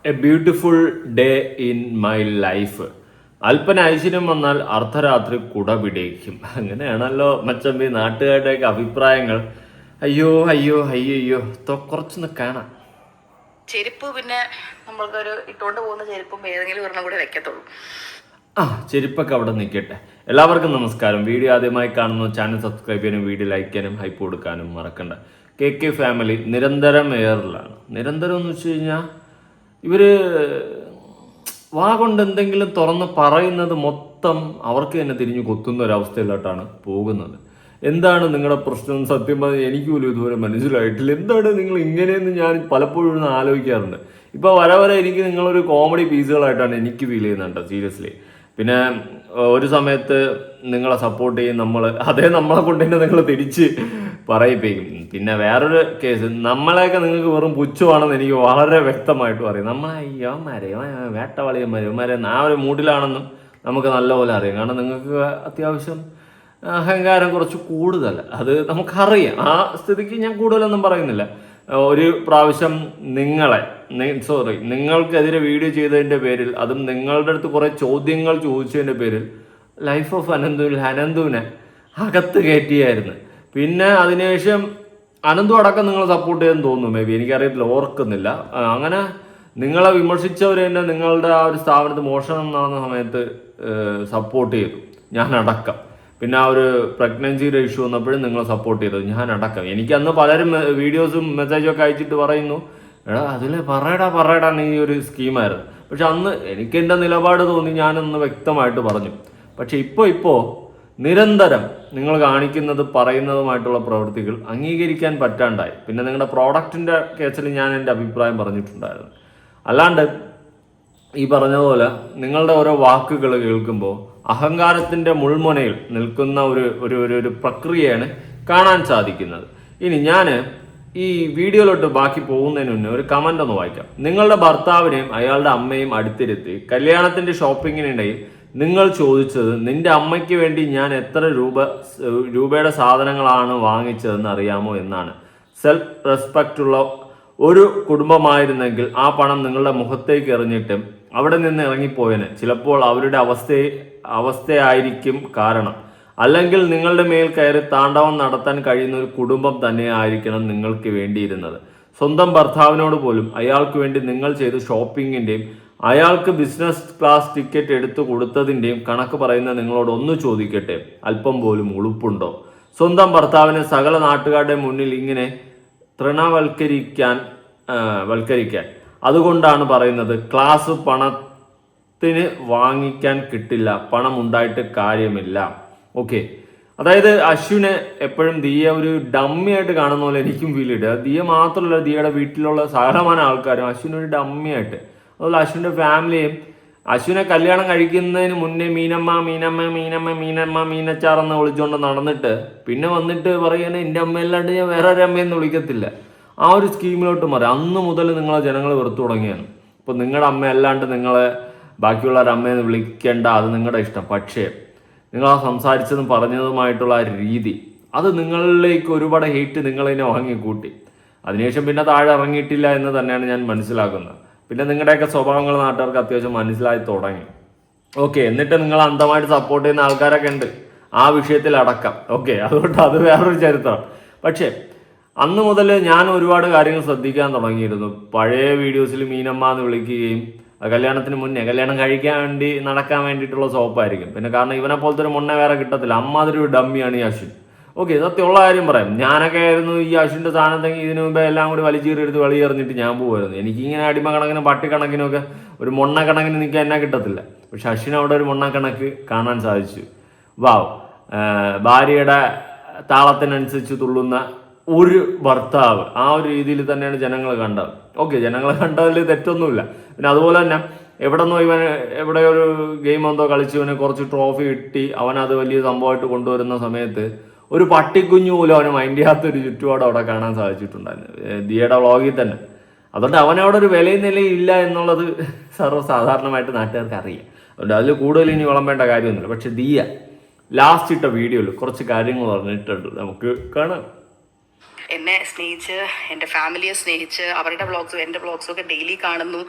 A beautiful day in my life. അല്പന ഐശ്വര്യം വന്നാൽ അർദ്ധരാത്രി കുട പിടിക്കും. അങ്ങനെയാണല്ലോ മച്ചമ്പി നാട്ടുകാരുടെയൊക്കെ അഭിപ്രായങ്ങൾ. അയ്യോ അയ്യോ അയ്യോ അയ്യോ കുറച്ചൊന്ന് കാണാം. ചെരുപ്പ് പിന്നെ നമ്മൾക്കൊരു ഇട്ടുകൊണ്ട് പോകുന്ന ചെരുപ്പും ഏതെങ്കിലും ഒരെണ്ണം കൂടെ വെക്കത്തുള്ളൂ. ചെരുപ്പൊക്കെ അവിടെ നിൽക്കട്ടെ. എല്ലാവർക്കും നമസ്കാരം. വീഡിയോ ആദ്യമായി കാണുന്ന ചാനൽ സബ്സ്ക്രൈബ് ചെയ്യാനും വീഡിയോ ലൈക്ക് ചെയ്യാനും ഹൈപ്പ് കൊടുക്കാനും മറക്കണ്ട. കെ ഫാമിലി നിരന്തരം എയറിലാണ്. നിരന്തരം എന്ന് വെച്ച് കഴിഞ്ഞാൽ ഇവര് വാ കൊണ്ട് എന്തെങ്കിലും തുറന്ന് പറയുന്നത് മൊത്തം അവർക്ക് തന്നെ തിരിഞ്ഞു കൊത്തുന്ന ഒരവസ്ഥയിലോട്ടാണ് പോകുന്നത്. എന്താണ് നിങ്ങളുടെ പ്രശ്നം? സത്യം പറഞ്ഞാൽ എനിക്ക് പോലും ഇതുവരെ മനസ്സിലായിട്ടില്ല. എന്താണ് നിങ്ങൾ ഇങ്ങനെയെന്ന് ഞാൻ പലപ്പോഴും ആലോചിക്കാറുണ്ട്. ഇപ്പോൾ വരെ എനിക്ക് നിങ്ങളൊരു കോമഡി പീസുകളായിട്ടാണ് എനിക്ക് ഫീൽ ചെയ്യുന്നുണ്ട്, സീരിയസ്ലി. പിന്നെ ഒരു സമയത്ത് നിങ്ങളെ സപ്പോർട്ട് ചെയ്യും നമ്മളെ കൊണ്ട് തന്നെ നിങ്ങൾ തിരിച്ച് പറയിപ്പിക്കും. പിന്നെ വേറൊരു കേസ്, നമ്മളെയൊക്കെ നിങ്ങൾക്ക് വെറും പുച്ഛമാണെന്ന് എനിക്ക് വളരെ വ്യക്തമായിട്ടും അറിയാം. നമ്മളെ വേട്ടവളിയന്മാരെ ആ ഒരു മൂഡിലാണെന്നും നമുക്ക് നല്ലപോലെ അറിയാം. കാരണം നിങ്ങൾക്ക് അത്യാവശ്യം അഹങ്കാരം കുറച്ച് കൂടുതൽ, അത് നമുക്കറിയാം. ആ സ്ഥിതിക്ക് ഞാൻ കൂടുതലൊന്നും പറയുന്നില്ല. ഒരു പ്രാവശ്യം നിങ്ങൾക്കെതിരെ വീഡിയോ ചെയ്തതിൻ്റെ പേരിൽ, അതും നിങ്ങളുടെ അടുത്ത് കുറേ ചോദ്യങ്ങൾ ചോദിച്ചതിൻ്റെ പേരിൽ ലൈഫ് ഓഫ് അനന്തുവിനെ അകത്ത് കയറ്റിയായിരുന്നു. പിന്നെ അതിനുശേഷം അനന്തു അടക്കം നിങ്ങൾ സപ്പോർട്ട് ചെയ്തെന്ന് തോന്നുന്നു, മേ ബി, എനിക്കറിയത്തില്ല, ഓർക്കുന്നില്ല. അങ്ങനെ നിങ്ങളെ വിമർശിച്ചവർ തന്നെ നിങ്ങളുടെ ആ ഒരു സ്ഥാപനത്തിൽ മോഷണം നടന്ന സമയത്ത് സപ്പോർട്ട് ചെയ്തു, ഞാൻ അടക്കം. പിന്നെ ആ ഒരു പ്രഗ്നൻസിയുടെ ഇഷ്യൂ വന്നപ്പോഴും നിങ്ങൾ സപ്പോർട്ട് ചെയ്തത് ഞാൻ അടക്കം. എനിക്ക് അന്ന് പലരും വീഡിയോസും മെസ്സേജും ഒക്കെ അയച്ചിട്ട് പറയുന്നു, എടാ അതിൽ പറയടാ നീ ഒരു സ്കീമായിരുന്നു. പക്ഷെ അന്ന് എനിക്ക് എൻ്റെ നിലപാട് തോന്നി, ഞാനൊന്ന് വ്യക്തമായിട്ട് പറഞ്ഞു. പക്ഷെ ഇപ്പോൾ നിരന്തരം നിങ്ങൾ കാണിക്കുന്നത് പറയുന്നതുമായിട്ടുള്ള പ്രവൃത്തികൾ അംഗീകരിക്കാൻ പറ്റാണ്ടായി. പിന്നെ നിങ്ങളുടെ പ്രോഡക്റ്റിൻ്റെ കേസിൽ ഞാൻ എൻ്റെ അഭിപ്രായം പറഞ്ഞിട്ടുണ്ടായിരുന്നു. അല്ലാണ്ട് ഈ പറഞ്ഞതുപോലെ നിങ്ങളുടെ ഓരോ വാക്കുകൾ കേൾക്കുമ്പോൾ അഹങ്കാരത്തിൻ്റെ മുൾമുനയിൽ നിൽക്കുന്ന ഒരു പ്രക്രിയയാണ് കാണാൻ സാധിക്കുന്നത്. ഇനി ഞാൻ ഈ വീഡിയോയിലോട്ട് ബാക്കി പോകുന്നതിന് മുന്നേ ഒരു കമൻ്റ് ഒന്ന് വായിക്കാം. നിങ്ങളുടെ ഭർത്താവിനെയും അയാളുടെ അമ്മയും അടുത്തിരുത്തി കല്യാണത്തിൻ്റെ ഷോപ്പിങ്ങിനിടയിൽ നിങ്ങൾ ചോദിച്ചത്, നിന്റെ അമ്മയ്ക്ക് വേണ്ടി ഞാൻ എത്ര രൂപയുടെ സാധനങ്ങളാണ് വാങ്ങിച്ചതെന്ന് അറിയാമോ എന്നാണ്. സെൽഫ് റെസ്പെക്റ്റുള്ള ഒരു കുടുംബമായിരുന്നെങ്കിൽ ആ പണം നിങ്ങളുടെ മുഖത്തേക്ക് എറിഞ്ഞിട്ടും അവിടെ നിന്ന് ഇറങ്ങിപ്പോയന്. ചിലപ്പോൾ അവരുടെ അവസ്ഥയായിരിക്കും കാരണം. അല്ലെങ്കിൽ നിങ്ങളുടെ മേൽ കയറി താണ്ഡവം നടത്താൻ കഴിയുന്ന ഒരു കുടുംബം തന്നെ ആയിരിക്കണം നിങ്ങൾക്ക് വേണ്ടിയിരുന്നത്. സ്വന്തം ഭർത്താവിനോട് പോലും അയാൾക്ക് വേണ്ടി നിങ്ങൾ ചെയ്ത ഷോപ്പിങ്ങിൻ്റെയും അയാൾക്ക് ബിസിനസ് ക്ലാസ് ടിക്കറ്റ് എടുത്തു കൊടുത്തതിൻ്റെയും കണക്ക് പറയുന്ന നിങ്ങളോട് ഒന്ന് ചോദിക്കട്ടെ, അല്പം പോലും ഉളുപ്പുണ്ടോ? സ്വന്തം ഭർത്താവിനെ സകല നാട്ടുകാരുടെ മുന്നിൽ ഇങ്ങനെ തൃണവൽക്കരിക്കാൻ. അതുകൊണ്ടാണ് പറയുന്നത്, ക്ലാസ് പണത്തിന് വാങ്ങിക്കാൻ കിട്ടില്ല, പണം ഉണ്ടായിട്ട് കാര്യമില്ല. ഓക്കെ, അതായത് അശ്വിനെ എപ്പോഴും ദിയ ഒരു ഡമ്മിയായിട്ട് കാണുന്ന പോലെ എനിക്കും ഫീൽ ചെയ്തത്. ദിയ മാത്രമല്ല, ദിയയുടെ വീട്ടിലുള്ള സകലമാന ആൾക്കാരും അശ്വിനൊരു ഡമ്മിയായിട്ട്, അതുപോലെ അശ്വിൻ്റെ ഫാമിലിയും അശ്വിനെ കല്യാണം കഴിക്കുന്നതിന് മുന്നേ മീനച്ചാറെന്ന് വിളിച്ചുകൊണ്ട് നടന്നിട്ട് പിന്നെ വന്നിട്ട് പറയുന്നത് എൻ്റെ അമ്മയല്ലാണ്ട് ഞാൻ വേറെ ഒരു അമ്മയെന്ന് വിളിക്കത്തില്ല. ആ ഒരു സ്കീമിലോട്ട് മാറി. അന്ന് മുതൽ നിങ്ങളെ ജനങ്ങൾ വെറുത്തു തുടങ്ങിയാണ്. ഇപ്പോൾ നിങ്ങളുടെ അമ്മ അല്ലാണ്ട് നിങ്ങളെ ബാക്കിയുള്ളവരുടെ അമ്മയെന്ന് വിളിക്കേണ്ട, അത് നിങ്ങളുടെ ഇഷ്ടം. പക്ഷേ നിങ്ങൾ ആ സംസാരിച്ചതും പറഞ്ഞതുമായിട്ടുള്ള ആ രീതി, അത് നിങ്ങളിലേക്ക് ഒരുപാട് ഹെയ്റ്റ് നിങ്ങളതിനെ വാങ്ങിക്കൂട്ടി. അതിനുശേഷം പിന്നെ താഴെ ഇറങ്ങിയിട്ടില്ല എന്ന് തന്നെയാണ് ഞാൻ മനസ്സിലാക്കുന്നത്. പിന്നെ നിങ്ങളുടെയൊക്കെ സ്വഭാവങ്ങൾ നാട്ടുകാർക്ക് അത്യാവശ്യം മനസ്സിലായി തുടങ്ങി. ഓക്കെ, എന്നിട്ട് നിങ്ങൾ അന്ധമായിട്ട് സപ്പോർട്ട് ചെയ്യുന്ന ആൾക്കാരൊക്കെ ഉണ്ട് ആ വിഷയത്തിൽ അടക്കം. ഓക്കെ, അതുകൊണ്ട് അത് വേറൊരു ചരിത്രമാണ്. പക്ഷേ അന്ന് മുതൽ ഞാൻ ഒരുപാട് കാര്യങ്ങൾ ശ്രദ്ധിക്കാൻ തുടങ്ങിയിരുന്നു. പഴയ വീഡിയോസിൽ മീനമ്മ എന്ന് വിളിക്കുകയും കല്യാണത്തിന് മുന്നേ കല്യാണം കഴിക്കാൻ വേണ്ടി നടക്കാൻ വേണ്ടിയിട്ടുള്ള സോപ്പായിരിക്കും. പിന്നെ കാരണം ഇവനെ പോലത്തെ ഒരു മുന്നേ വേറെ കിട്ടത്തില്ല, അമ്മാതിരി ഒരു ഡമ്മിയാണ് ഈ അശ്വിൻ. ഓക്കെ, സത്യമുള്ള കാര്യം പറയാം. ഞാനൊക്കെ ആയിരുന്നു ഈ അശ്വിൻ്റെ സാധനത്തെങ്കിൽ ഇതിനു മുമ്പേ എല്ലാം കൂടി വലിച്ചീറിയെടുത്ത് വെളിയെറിഞ്ഞിട്ട് ഞാൻ പോകുമായിരുന്നു. എനിക്കിങ്ങനെ അടിമ കണക്കിനും പട്ടി കണക്കിനൊക്കെ ഒരു മൊണ്ണ കണക്കിന് നിൽക്കാൻ എന്നെ കിട്ടത്തില്ല. പക്ഷെ അശ്വിൻ അവിടെ ഒരു മൊണ്ണ കണക്ക് കാണാൻ സാധിച്ചു. വാവ്, ഭാര്യയുടെ താളത്തിനനുസരിച്ച് തുള്ളുന്ന ഒരു ഭർത്താവ്, ആ ഒരു രീതിയിൽ തന്നെയാണ് ജനങ്ങൾ കണ്ടത്. ഓക്കെ, ജനങ്ങൾ കണ്ടതിൽ തെറ്റൊന്നുമില്ല. പിന്നെ അതുപോലെ തന്നെ എവിടെ ഒരു ഗെയിം എന്തോ കളിച്ച് ഇവന് കുറച്ച് ട്രോഫി കിട്ടി, അവനത് വലിയ സംഭവമായിട്ട് കൊണ്ടുവരുന്ന സമയത്ത് ഒരു പട്ടിക്കുഞ്ഞു പോലും അവന് മൈൻഡ് ചെയ്യാത്തൊരു ചുറ്റുപാട് അവിടെ കാണാൻ സാധിച്ചിട്ടുണ്ടായിരുന്നു ദിയയുടെ വ്ളോഗിൽ തന്നെ. അതുകൊണ്ട് അവനവിടെ ഒരു വിലയും നിലയും ഇല്ല എന്നുള്ളത് സർവ്വസാധാരണമായിട്ട് നാട്ടുകാർക്ക് അറിയാം. അതുകൊണ്ട് അതിൽ കൂടുതൽ ഇനി വിളമ്പേണ്ട കാര്യമൊന്നുമില്ല. പക്ഷെ ദിയ ലാസ്റ്റ് ഇട്ട വീഡിയോയിൽ കുറച്ച് കാര്യങ്ങൾ പറഞ്ഞിട്ടുണ്ട്, നമുക്ക് കാണാം. എന്നെ സ്നേഹിച്ച്, എൻ്റെ ഫാമിലിയെ സ്നേഹിച്ച് അവരുടെ വ്ളോഗ്സും എൻ്റെ വ്ളോഗ്സും ഒക്കെ ഡെയിലി കാണുന്നു.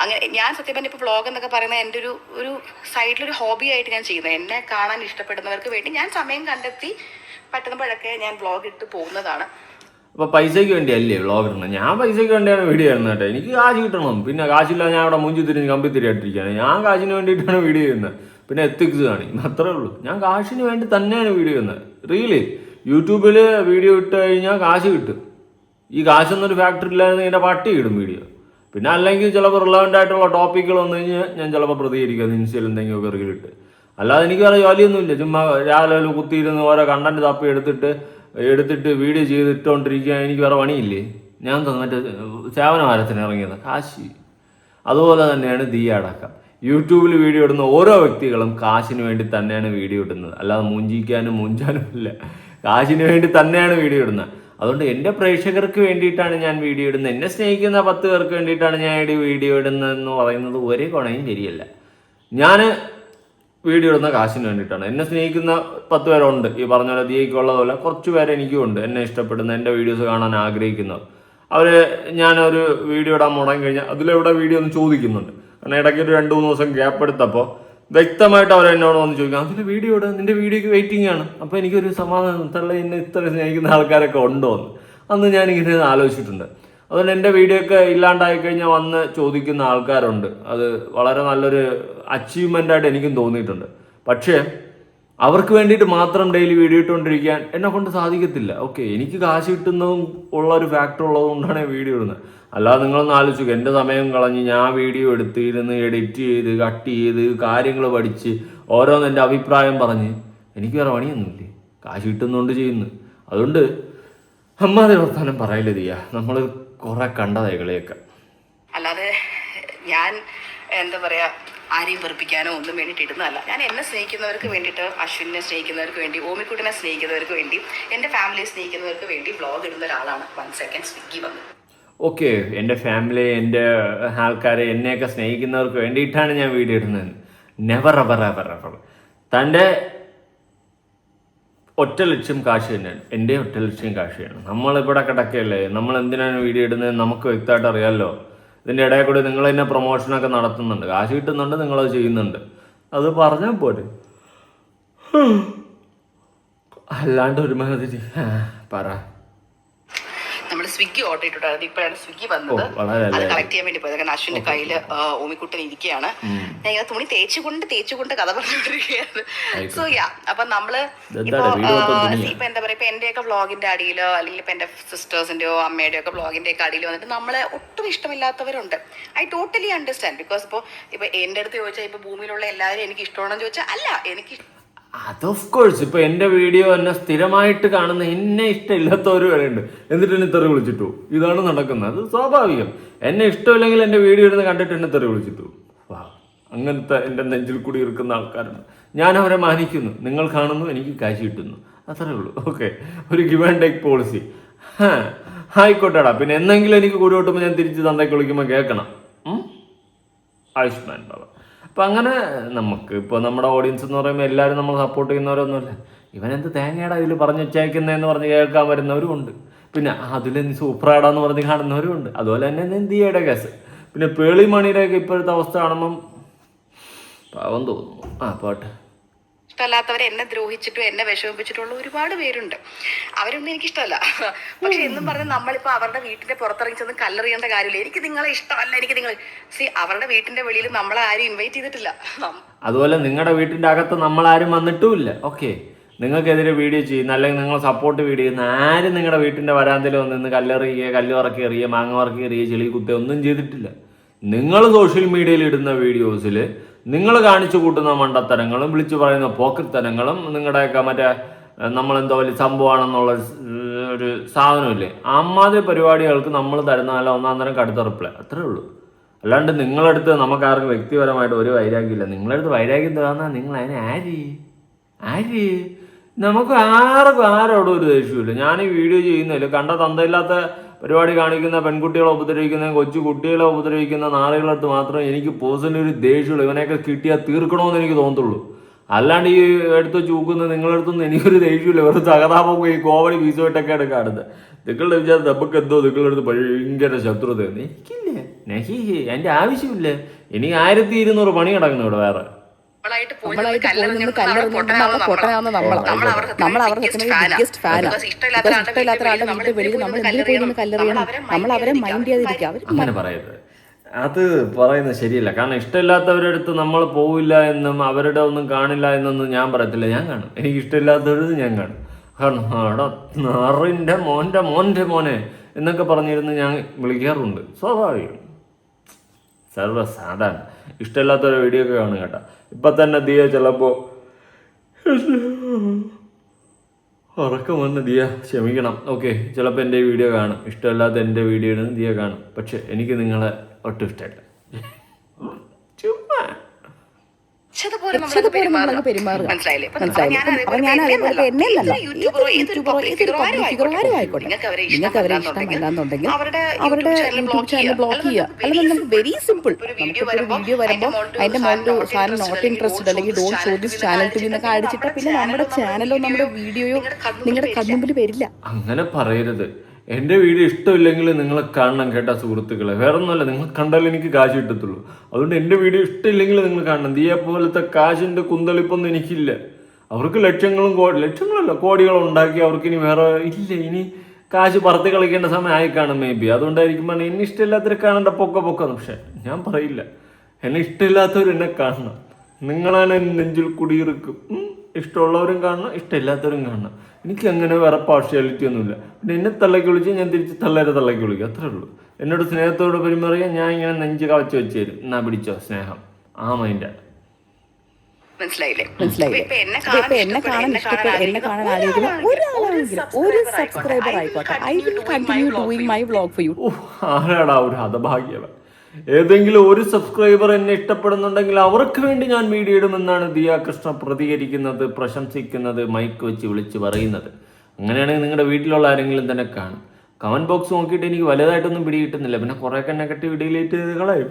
അങ്ങനെ ഞാൻ സത്യം പറഞ്ഞ ഇപ്പോൾ വ്ളോഗ് എന്നൊക്കെ പറയുന്നത് എൻ്റെ ഒരു സൈഡിലൊരു ഹോബി ആയിട്ട് ഞാൻ ചെയ്യുന്നത്. എന്നെ കാണാൻ ഇഷ്ടപ്പെടുന്നവർക്ക് വേണ്ടി ഞാൻ സമയം കണ്ടെത്തി പറ്റുമ്പോഴൊക്കെ ഞാൻ വ്ളോഗ് ഇട്ട് പോകുന്നതാണ്. അപ്പോൾ പൈസയ്ക്ക് വേണ്ടിയല്ലേ വ്ളോഗ് ഇടുന്നത്? ഞാൻ പൈസയ്ക്ക് വേണ്ടിയാണ് വീഡിയോ ചെയ്യുന്നത് കേട്ടോ. എനിക്ക് കാശ് കിട്ടണം. പിന്നെ കാശില്ലാതെ ഞാൻ അവിടെ മുഞ്ചി തിരിഞ്ഞ് കമ്പി തിരിയായിട്ടിരിക്കുകയാണ്. ഞാൻ കാശിന് വേണ്ടിയിട്ടാണ് വീഡിയോ ചെയ്യുന്നത്. പിന്നെ എത്തിക്സ് കാണിക്കും, അത്രേ ഉള്ളൂ. ഞാൻ കാശിന് വേണ്ടി തന്നെയാണ് വീഡിയോ ചെയ്യുന്നത്. റിയലി യൂട്യൂബിൽ വീഡിയോ ഇട്ട് കഴിഞ്ഞാൽ കാശ് കിട്ടും. ഈ കാശൊന്നൊരു ഫാക്ടറി ഇല്ലാതെ ഇതിൻ്റെ പട്ടി ഇടും വീഡിയോ. പിന്നെ അല്ലെങ്കിൽ ചിലപ്പോൾ റിലവൻ്റ് ആയിട്ടുള്ള ടോപ്പിക്കുകൾ വന്നു കഴിഞ്ഞാൽ ഞാൻ ചിലപ്പോൾ പ്രതികരിക്കും ഇൻസ്റ്റയിൽ എന്തെങ്കിലുമൊക്കെ റീലിട്ട്. അല്ലാതെ എനിക്ക് വേറെ ജോലിയൊന്നുമില്ല. ചുമ്മാ രാവിലെ കുത്തിയിരുന്ന് ഓരോ കണ്ടന്റ് തപ്പി എടുത്തിട്ട് വീഡിയോ ചെയ്തിട്ടുകൊണ്ടിരിക്കുക. എനിക്ക് വേറെ പണിയില്ലേ? ഞാൻ മറ്റേ സേവന വാരത്തിന് ഇറങ്ങിയത് കാശ്. അതുപോലെ തന്നെയാണ് ദിയ അടക്കം. യൂട്യൂബിൽ വീഡിയോ ഇടുന്ന ഓരോ വ്യക്തികളും കാശിന് വേണ്ടി തന്നെയാണ് വീഡിയോ ഇടുന്നത്. അല്ലാതെ മുഞ്ചാനും ഇല്ല. കാശിന് വേണ്ടി തന്നെയാണ് വീഡിയോ ഇടുന്നത്. അതുകൊണ്ട് എൻ്റെ പ്രേക്ഷകർക്ക് വേണ്ടിയിട്ടാണ് ഞാൻ വീഡിയോ ഇടുന്നത്. എന്നെ സ്നേഹിക്കുന്ന 10 പേർക്ക് വേണ്ടിയിട്ടാണ് ഞാൻ വീഡിയോ ഇടുന്നതെന്ന് പറയുന്നത് ഒരേ കോണയും ശരിയല്ല. ഞാൻ വീഡിയോ ഇടുന്ന കാശിന് വേണ്ടിയിട്ടാണ്. എന്നെ സ്നേഹിക്കുന്ന 10 പേരുണ്ട്. ഈ പറഞ്ഞ പോലെ ദിയയ്ക്കുള്ളതുപോലെ കുറച്ച് പേര് എനിക്കും ഉണ്ട്. എന്നെ ഇഷ്ടപ്പെടുന്ന, എൻ്റെ വീഡിയോസ് കാണാൻ ആഗ്രഹിക്കുന്നവർ. ഞാനൊരു വീഡിയോ ഇടാൻ മുടങ്ങി കഴിഞ്ഞാൽ അതിലെവിടെ വീഡിയോ ഒന്ന് ചോദിക്കുന്നുണ്ട്. കാരണം ഇടയ്ക്ക് ഒരു 2-3 ദിവസം ഗ്യാപ്പ് എടുത്തപ്പോൾ വ്യക്തമായിട്ട് അവർ എന്നോട് വന്ന് ചോദിക്കാം, അതിൽ വീഡിയോ ഇടുക, നിൻ്റെ വീഡിയോക്ക് വെയിറ്റിംഗ് ആണ്. അപ്പോൾ എനിക്കൊരു സമാധാനം, എന്നെ ഇത്ര സ്നേഹിക്കുന്ന ആൾക്കാരൊക്കെ ഉണ്ടോ എന്ന് അന്ന് ഞാനിങ്ങനെ ആലോചിച്ചിട്ടുണ്ട്. അതുകൊണ്ട് എൻ്റെ വീഡിയോ ഒക്കെ ഇല്ലാണ്ടായി കഴിഞ്ഞാൽ വന്ന് ചോദിക്കുന്ന ആൾക്കാരുണ്ട്. അത് വളരെ നല്ലൊരു അച്ചീവ്മെൻ്റായിട്ട് എനിക്കും തോന്നിയിട്ടുണ്ട്. പക്ഷേ അവർക്ക് വേണ്ടിയിട്ട് മാത്രം ഡെയിലി വീഡിയോ ഇട്ടുകൊണ്ടിരിക്കാൻ എന്നെ കൊണ്ട് സാധിക്കത്തില്ല. ഓക്കെ, എനിക്ക് കാശ് കിട്ടുന്നതും ഉള്ളൊരു ഫാക്ടർ ഉള്ളത് കൊണ്ടാണ് വീഡിയോ ഇടുന്നത്. അല്ലാതെ നിങ്ങളൊന്ന് ആലോചിക്കുക, എൻ്റെ സമയം കളഞ്ഞ് ഞാൻ വീഡിയോ എടുത്തിരുന്ന് എഡിറ്റ് ചെയ്ത് കട്ട് ചെയ്ത് കാര്യങ്ങൾ പഠിച്ച് ഓരോന്ന് എൻ്റെ അഭിപ്രായം പറഞ്ഞ് എനിക്ക് വേറെ പണിയൊന്നുമില്ലേ? കാശ് കിട്ടുന്നതുകൊണ്ട് ചെയ്യുന്നു. അതുകൊണ്ട് അമ്മാതിരി വർത്താനം പറയില്ല ദിയ. നമ്മൾ കുറെ കണ്ടതായി കളിയൊക്കെ. അല്ലാതെ ഞാൻ എന്താ പറയാ, ആരെയും വെറുപ്പിക്കാനോ ഒന്നും വേണ്ടിയിട്ട് ഇടുന്നതല്ല. ഞാൻ എന്നെ സ്നേഹിക്കുന്നവർക്ക് വേണ്ടിയിട്ട്, അശ്വിനെ സ്നേഹിക്കുന്നവർക്ക് വേണ്ടി, ഓമിക്കുട്ടിനെ സ്നേഹിക്കുന്നവർക്ക് വേണ്ടി, എൻ്റെ ഫാമിലിയെ സ്നേഹിക്കുന്നവർക്ക് വേണ്ടി വ്ളോഗ് ഇടുന്ന ഒരാളാണ്. 1 സെക്കൻഡ് സ്വിഗ്ഗി വന്നു. ഓക്കെ, എൻ്റെ ഫാമിലി, എൻ്റെ ആൾക്കാരെ, എന്നെയൊക്കെ സ്നേഹിക്കുന്നവർക്ക് വേണ്ടിയിട്ടാണ് ഞാൻ വീഡിയോ ഇടുന്നത്. Never ever ever ever. തൻ്റെ ഒറ്റ ലക്ഷ്യം കാശ് തന്നെയാണ്. എൻ്റെ ഒറ്റ ലക്ഷ്യം കാശാണ്. നമ്മളിവിടെ കിടക്കുകയല്ലേ, നമ്മൾ എന്തിനാണ് വീഡിയോ ഇടുന്നത് നമുക്ക് വ്യക്തമായിട്ട് അറിയാമല്ലോ. ഇതിൻ്റെ ഇടയിൽ കൂടി നിങ്ങൾ തന്നെ പ്രൊമോഷനൊക്കെ നടത്തുന്നുണ്ട്, കാശ് കിട്ടുന്നുണ്ട്, നിങ്ങളത് ചെയ്യുന്നുണ്ട്. അത് പറഞ്ഞാൽ പോരെ. അല്ലാണ്ട് ഒരുമാതിരി പറ. നമ്മൾ സ്വിഗ്ഗി ഓർഡർ ചെയ്തിട്ടുണ്ടായിരുന്നു. ഇപ്പോഴാണ് സ്വിഗ്ഗി വന്നത്. അത് കളക്ട് ചെയ്യാൻ വേണ്ടി പോയത്. കാരണം അശ്വിന്റെ കയ്യിൽ ഓമിക്കുട്ടൻ ഇരിക്കുകയാണ്. ഞാൻ ഇങ്ങനെ തുണി തേച്ചുകൊണ്ട് കഥ പറഞ്ഞുകൊണ്ടിരിക്കുകയാണ്. സോ യാ, അപ്പൊ നമ്മള് ഇപ്പൊ എന്താ പറയാ, ഇപ്പൊ എന്റെയൊക്കെ വ്ളോഗിന്റെ അടിയിലോ അല്ലെങ്കിൽ ഇപ്പൊ എന്റെ സിസ്റ്റേഴ്സിന്റെയോ അമ്മയുടെയോ ഒക്കെ വ്ളോഗിന്റെ ഒക്കെ അടിയിൽ വന്നിട്ട് നമ്മളെ ഒട്ടും ഇഷ്ടമില്ലാത്തവരുണ്ട്. I totally understand. ബിക്കോസ് ഇപ്പൊ എന്റെ അടുത്ത് ചോദിച്ചാൽ ഇപ്പൊ ഭൂമിയിലുള്ള എല്ലാവരും എനിക്ക് ഇഷ്ടമാണെന്ന് ചോദിച്ചാൽ അല്ല, എനിക്ക് അത് ഓഫ് കോഴ്സ്. ഇപ്പൊ എന്റെ വീഡിയോ എന്നെ സ്ഥിരമായിട്ട് കാണുന്ന എന്നെ ഇഷ്ടമില്ലാത്തവർ വരെ ഉണ്ട്. എന്നിട്ട് എന്നെ തെറി വിളിച്ചിട്ടു. ഇതാണ് നടക്കുന്നത്. അത് സ്വാഭാവികം. എന്നെ ഇഷ്ടമില്ലെങ്കിൽ എന്റെ വീഡിയോ ഇരുന്ന് കണ്ടിട്ട് എന്നെ തെറി വിളിച്ചിട്ടു. അങ്ങനത്തെ എൻ്റെ നെഞ്ചിൽ കൂടി ഇരിക്കുന്ന ആൾക്കാരുണ്ട്. ഞാൻ അവരെ മാനിക്കുന്നു. നിങ്ങൾ കാണുന്നു, എനിക്ക് കാശ് കിട്ടുന്നു, അത്രേ ഉള്ളൂ. ഓക്കെ, ഒരു ഗിവ് ആൻഡ് ടേക്ക് പോളിസി. ആയിക്കോട്ടെടാ. പിന്നെ എന്തെങ്കിലും എനിക്ക് കൂടി കിട്ടുമ്പോൾ ഞാൻ തിരിച്ച് തന്തയ്ക്ക് വിളിക്കുമ്പോൾ കേൾക്കണം. ആയുഷ്മാൻ ബാബ. അപ്പം അങ്ങനെ നമുക്ക് ഇപ്പോൾ നമ്മുടെ ഓഡിയൻസ് എന്ന് പറയുമ്പോൾ എല്ലാവരും നമ്മൾ സപ്പോർട്ട് ചെയ്യുന്നവരൊന്നുമല്ല. ഇവനെന്ത് തേങ്ങയുടെ അതിൽ പറഞ്ഞു വെച്ചേക്കുന്നതെന്ന് പറഞ്ഞ് കേൾക്കാൻ വരുന്നവരും ഉണ്ട്. പിന്നെ അതിൽ സൂപ്പറാടാന്ന് പറഞ്ഞ് കാണുന്നവരും ഉണ്ട്. അതുപോലെ തന്നെ ദിയയുടെ കേസ്, പിന്നെ പേളി മണിയുടെയൊക്കെ ഇപ്പോഴത്തെ അവസ്ഥ കാണുമ്പം പാവം തോന്നുന്നു. പോട്ടെ. ഇഷ്ടമല്ലാത്തവരെ എന്നെ ദ്രോഹിച്ചിട്ടും എന്നെ വിഷമിപ്പിച്ചിട്ടുള്ള ഒരുപാട് പേരുണ്ട്. അവരൊന്നും എനിക്കിഷ്ടമല്ല. പക്ഷെ എന്നും പറഞ്ഞ് നമ്മളിപ്പോൾ അവരുടെ വീട്ടിന്റെ പുറത്തിറങ്ങി ചെന്ന് കല്ലെറിയേണ്ട കാര്യമില്ല. എനിക്ക് നിങ്ങളെ ഇഷ്ടമല്ല, എനിക്ക് നിങ്ങൾ അവരുടെ വീട്ടിന്റെ വെളിയിൽ നമ്മളെ ആരും ഇൻവൈറ്റ് ചെയ്തിട്ടില്ല. അതുപോലെ നിങ്ങളുടെ വീട്ടിന്റെ അകത്ത് നമ്മളാരും വന്നിട്ടുമില്ല. ഓക്കെ, നിങ്ങൾക്കെതിരെ വീഡിയോ ചെയ്യുന്ന അല്ലെങ്കിൽ നിങ്ങൾ സപ്പോർട്ട് വീഡിയോ ചെയ്യുന്ന ആരും നിങ്ങളുടെ വീട്ടിന്റെ വരാന്തയിൽ വന്ന് കല്ലെറിയുക, കല്ല് വറക്കി എറിയുക, മാങ്ങ വറക്കി എറിയുക, ചെളി കുത്തുക ഒന്നും ചെയ്തിട്ടില്ല. നിങ്ങൾ സോഷ്യൽ മീഡിയയിൽ ഇടുന്ന വീഡിയോസിൽ നിങ്ങൾ കാണിച്ചു കൂട്ടുന്ന മണ്ടത്തരങ്ങളും വിളിച്ചു പറയുന്ന പോക്കത്തരങ്ങളും നിങ്ങളുടെയൊക്കെ മറ്റേ നമ്മളെന്തോ വലിയ സംഭവമാണെന്നുള്ള ഒരു സാധനമില്ലേ, അമ്മാതിരി പരിപാടികൾക്ക് നമ്മൾ തരുന്ന നല്ല ഒന്നാം തരം കടുത്ത റിപ്ലൈ, അത്രേ ഉള്ളൂ. അല്ലാണ്ട് നിങ്ങളടുത്ത് നമുക്കാർക്കും വ്യക്തിപരമായിട്ട് ഒരു വൈരാഗ്യമില്ല. നിങ്ങളടുത്ത് വൈരാഗ്യം തോന്നാൻ നിങ്ങൾ അതിനെ ആര് നമുക്ക് ആരോടും ഒരു ദേഷ്യമില്ല. ഞാൻ ഈ വീഡിയോ ചെയ്യുന്നില്ല, കണ്ട തന്തയില്ലാത്ത പരിപാടി കാണിക്കുന്ന പെൺകുട്ടികളെ ഉപദ്രവിക്കുന്ന, കൊച്ചു കുട്ടികളെ ഉപദ്രവിക്കുന്ന നാളുകളടുത്ത് മാത്രമേ എനിക്ക് പേഴ്സണലി ഒരു ദേഷ്യമുള്ളൂ. ഇവനെയൊക്കെ കിട്ടിയാൽ തീർക്കണമെന്ന് എനിക്ക് തോന്നത്തുള്ളൂ. അല്ലാണ്ട് ഈ എടുത്ത് ചൂക്കുന്ന നിങ്ങളടുത്തൊന്നും എനിക്കൊരു ദേഷ്യമില്ല. വെറുതെ സഹതാപവും ഈ കോമഡി പീസുമായിട്ടൊക്കെയാണ് കാണുന്നത്. നിങ്ങളുടെ വിചാരം നമുക്ക് എന്തോ നിങ്ങളുടെ അടുത്ത് ഭയങ്കര ശത്രുതയാണ്. എനിക്കില്ലേ, നഹി, എൻ്റെ ആവശ്യമില്ല. എനിക്ക് 1200 പണി കിടക്കുന്നു ഇവിടെ വേറെ. അങ്ങനെ പറയരുത്, അത് പറയുന്നത് ശരിയല്ല. കാരണം ഇഷ്ടമില്ലാത്തവരുടെ അടുത്ത് നമ്മൾ പോവില്ല എന്നും അവരുടെ ഒന്നും കാണില്ല എന്നൊന്നും ഞാൻ പറയത്തില്ല. ഞാൻ കാണും, എനിക്ക് ഇഷ്ടമില്ലാത്തവരത് ഞാൻ കാണും. കാരണം അവിടെ നാറിൻ്റെ മോനെ എന്നൊക്കെ പറഞ്ഞിരുന്ന് ഞാൻ വിളിക്കാറുണ്ട്. സ്വാഭാവികം, സർവ്വസാധാരണ. ഇഷ്ടമില്ലാത്തൊരു വീഡിയോ ഒക്കെ കാണും കേട്ടോ. ഇപ്പം തന്നെ ദിയ ചിലപ്പോൾ ഉറക്കം വന്ന് ദിയ ക്ഷമിക്കണം. ഓക്കെ, ചിലപ്പോൾ എൻ്റെ വീഡിയോ കാണും, ഇഷ്ടമില്ലാത്ത എൻ്റെ വീഡിയോ ദിയ കാണും. പക്ഷെ എനിക്ക് നിങ്ങളെ ഒട്ടും ഇഷ്ടമല്ല. ചുമ്മാ നിങ്ങൾക്ക് അവരെ ഇഷ്ടമല്ലാന്നുണ്ടെങ്കിൽ അവരുടെ യൂട്യൂബ് ചാനൽ ബ്ലോക്ക് ചെയ്യുക. അല്ലെങ്കിൽ വെരി സിമ്പിൾ, വീഡിയോ വരുമ്പോൾ അതിന്റെ മുകളിൽ സാധനം നോട്ട് ഇൻട്രസ്റ്റഡ് അല്ലെങ്കിൽ don't show this channel too എന്നൊക്കെ അടിച്ചിട്ട് പിന്നെ നമ്മുടെ ചാനലോ നമ്മുടെ വീഡിയോയോ നിങ്ങളുടെ കൺമുമ്പിൽ വരില്ല. അങ്ങനെ പറയരുത്. എൻ്റെ വീഡിയോ ഇഷ്ടമില്ലെങ്കിൽ നിങ്ങൾ കാണണം കേട്ടോ സുഹൃത്തുക്കളെ. വേറെ ഒന്നുമല്ല, നിങ്ങൾ കണ്ടാലേ എനിക്ക് കാശ് കിട്ടത്തുള്ളൂ. അതുകൊണ്ട് എൻ്റെ വീഡിയോ ഇഷ്ടമില്ലെങ്കിൽ നിങ്ങൾ കാണണം. ദിയ പോലത്തെ കാശിൻ്റെ കുന്തളിപ്പൊന്നും എനിക്കില്ല. അവർക്ക് ലക്ഷങ്ങളല്ല കോടികളും ഉണ്ടാക്കി അവർക്ക് ഇനി വേറെ ഇല്ല. ഇനി കാശ് പറത്തി കളിക്കേണ്ട സമയം ആയി കാണും മേ ബി. അതുകൊണ്ടായിരിക്കും പറഞ്ഞാൽ എന്നെ ഇഷ്ടമില്ലാത്തവരെ കാണണ്ട, പൊക്കന്ന്. പക്ഷെ ഞാൻ പറയില്ല, എന്നെ ഇഷ്ടമില്ലാത്തവർ എന്നെ കാണണം. നിങ്ങളാണ് എന്നെ നെഞ്ചിൽ കുടിയിറക്കും. ഇഷ്ടമുള്ളവരും കാണണം, ഇഷ്ടമില്ലാത്തവരും കാണണം. എനിക്ക് അങ്ങനെ വേറെ പാർഷ്യാലിറ്റി ഒന്നുമില്ല. പിന്നെ എന്നെ തള്ളക്കി വിളിച്ച് ഞാൻ തിരിച്ച് തള്ളേരെ തള്ളക്കി വിളിക്കും, അത്രേ ഉള്ളൂ. എന്നോട് സ്നേഹത്തോട് പെരുമാറിയാൽ ഞാൻ ഇങ്ങനെ നെഞ്ച് കവച്ച് വെച്ച് തരും. എന്നാ പിടിച്ചോ സ്നേഹം, ആ മൈൻഡാ. മനസ്സിലായില്ലേ? എന്നെ കാണാൻ ആഗ്രഹിക്കുന്ന ഒരു സബ്സ്ക്രൈബർ ആയിക്കോട്ടെ, I will continue doing my vlog for you. ആരാടാ ഒരു ഹതഭാഗ്യവൻ? ഏതെങ്കിലും ഒരു സബ്സ്ക്രൈബർ എന്നെ ഇഷ്ടപ്പെടുന്നുണ്ടെങ്കിൽ അവർക്ക് വേണ്ടി ഞാൻ വീഡിയോ ഇടുമെന്നാണ് ദിയ കൃഷ്ണ പ്രതികരിക്കുന്നത്, പ്രശംസിക്കുന്നത്, മൈക്ക് വെച്ച് വിളിച്ച് പറയുന്നത്. അങ്ങനെയാണെങ്കിൽ നിങ്ങളുടെ വീട്ടിലുള്ള ആരെങ്കിലും തന്നെ കാണും. കമന്റ് ബോക്സ് നോക്കിയിട്ട് എനിക്ക് വലുതായിട്ടൊന്നും പിടി കിട്ടുന്നില്ല. പിന്നെ കുറേയൊക്കെ നെഗറ്റീവ് ഡിലീറ്റ് ചെയ്ത് കളയും.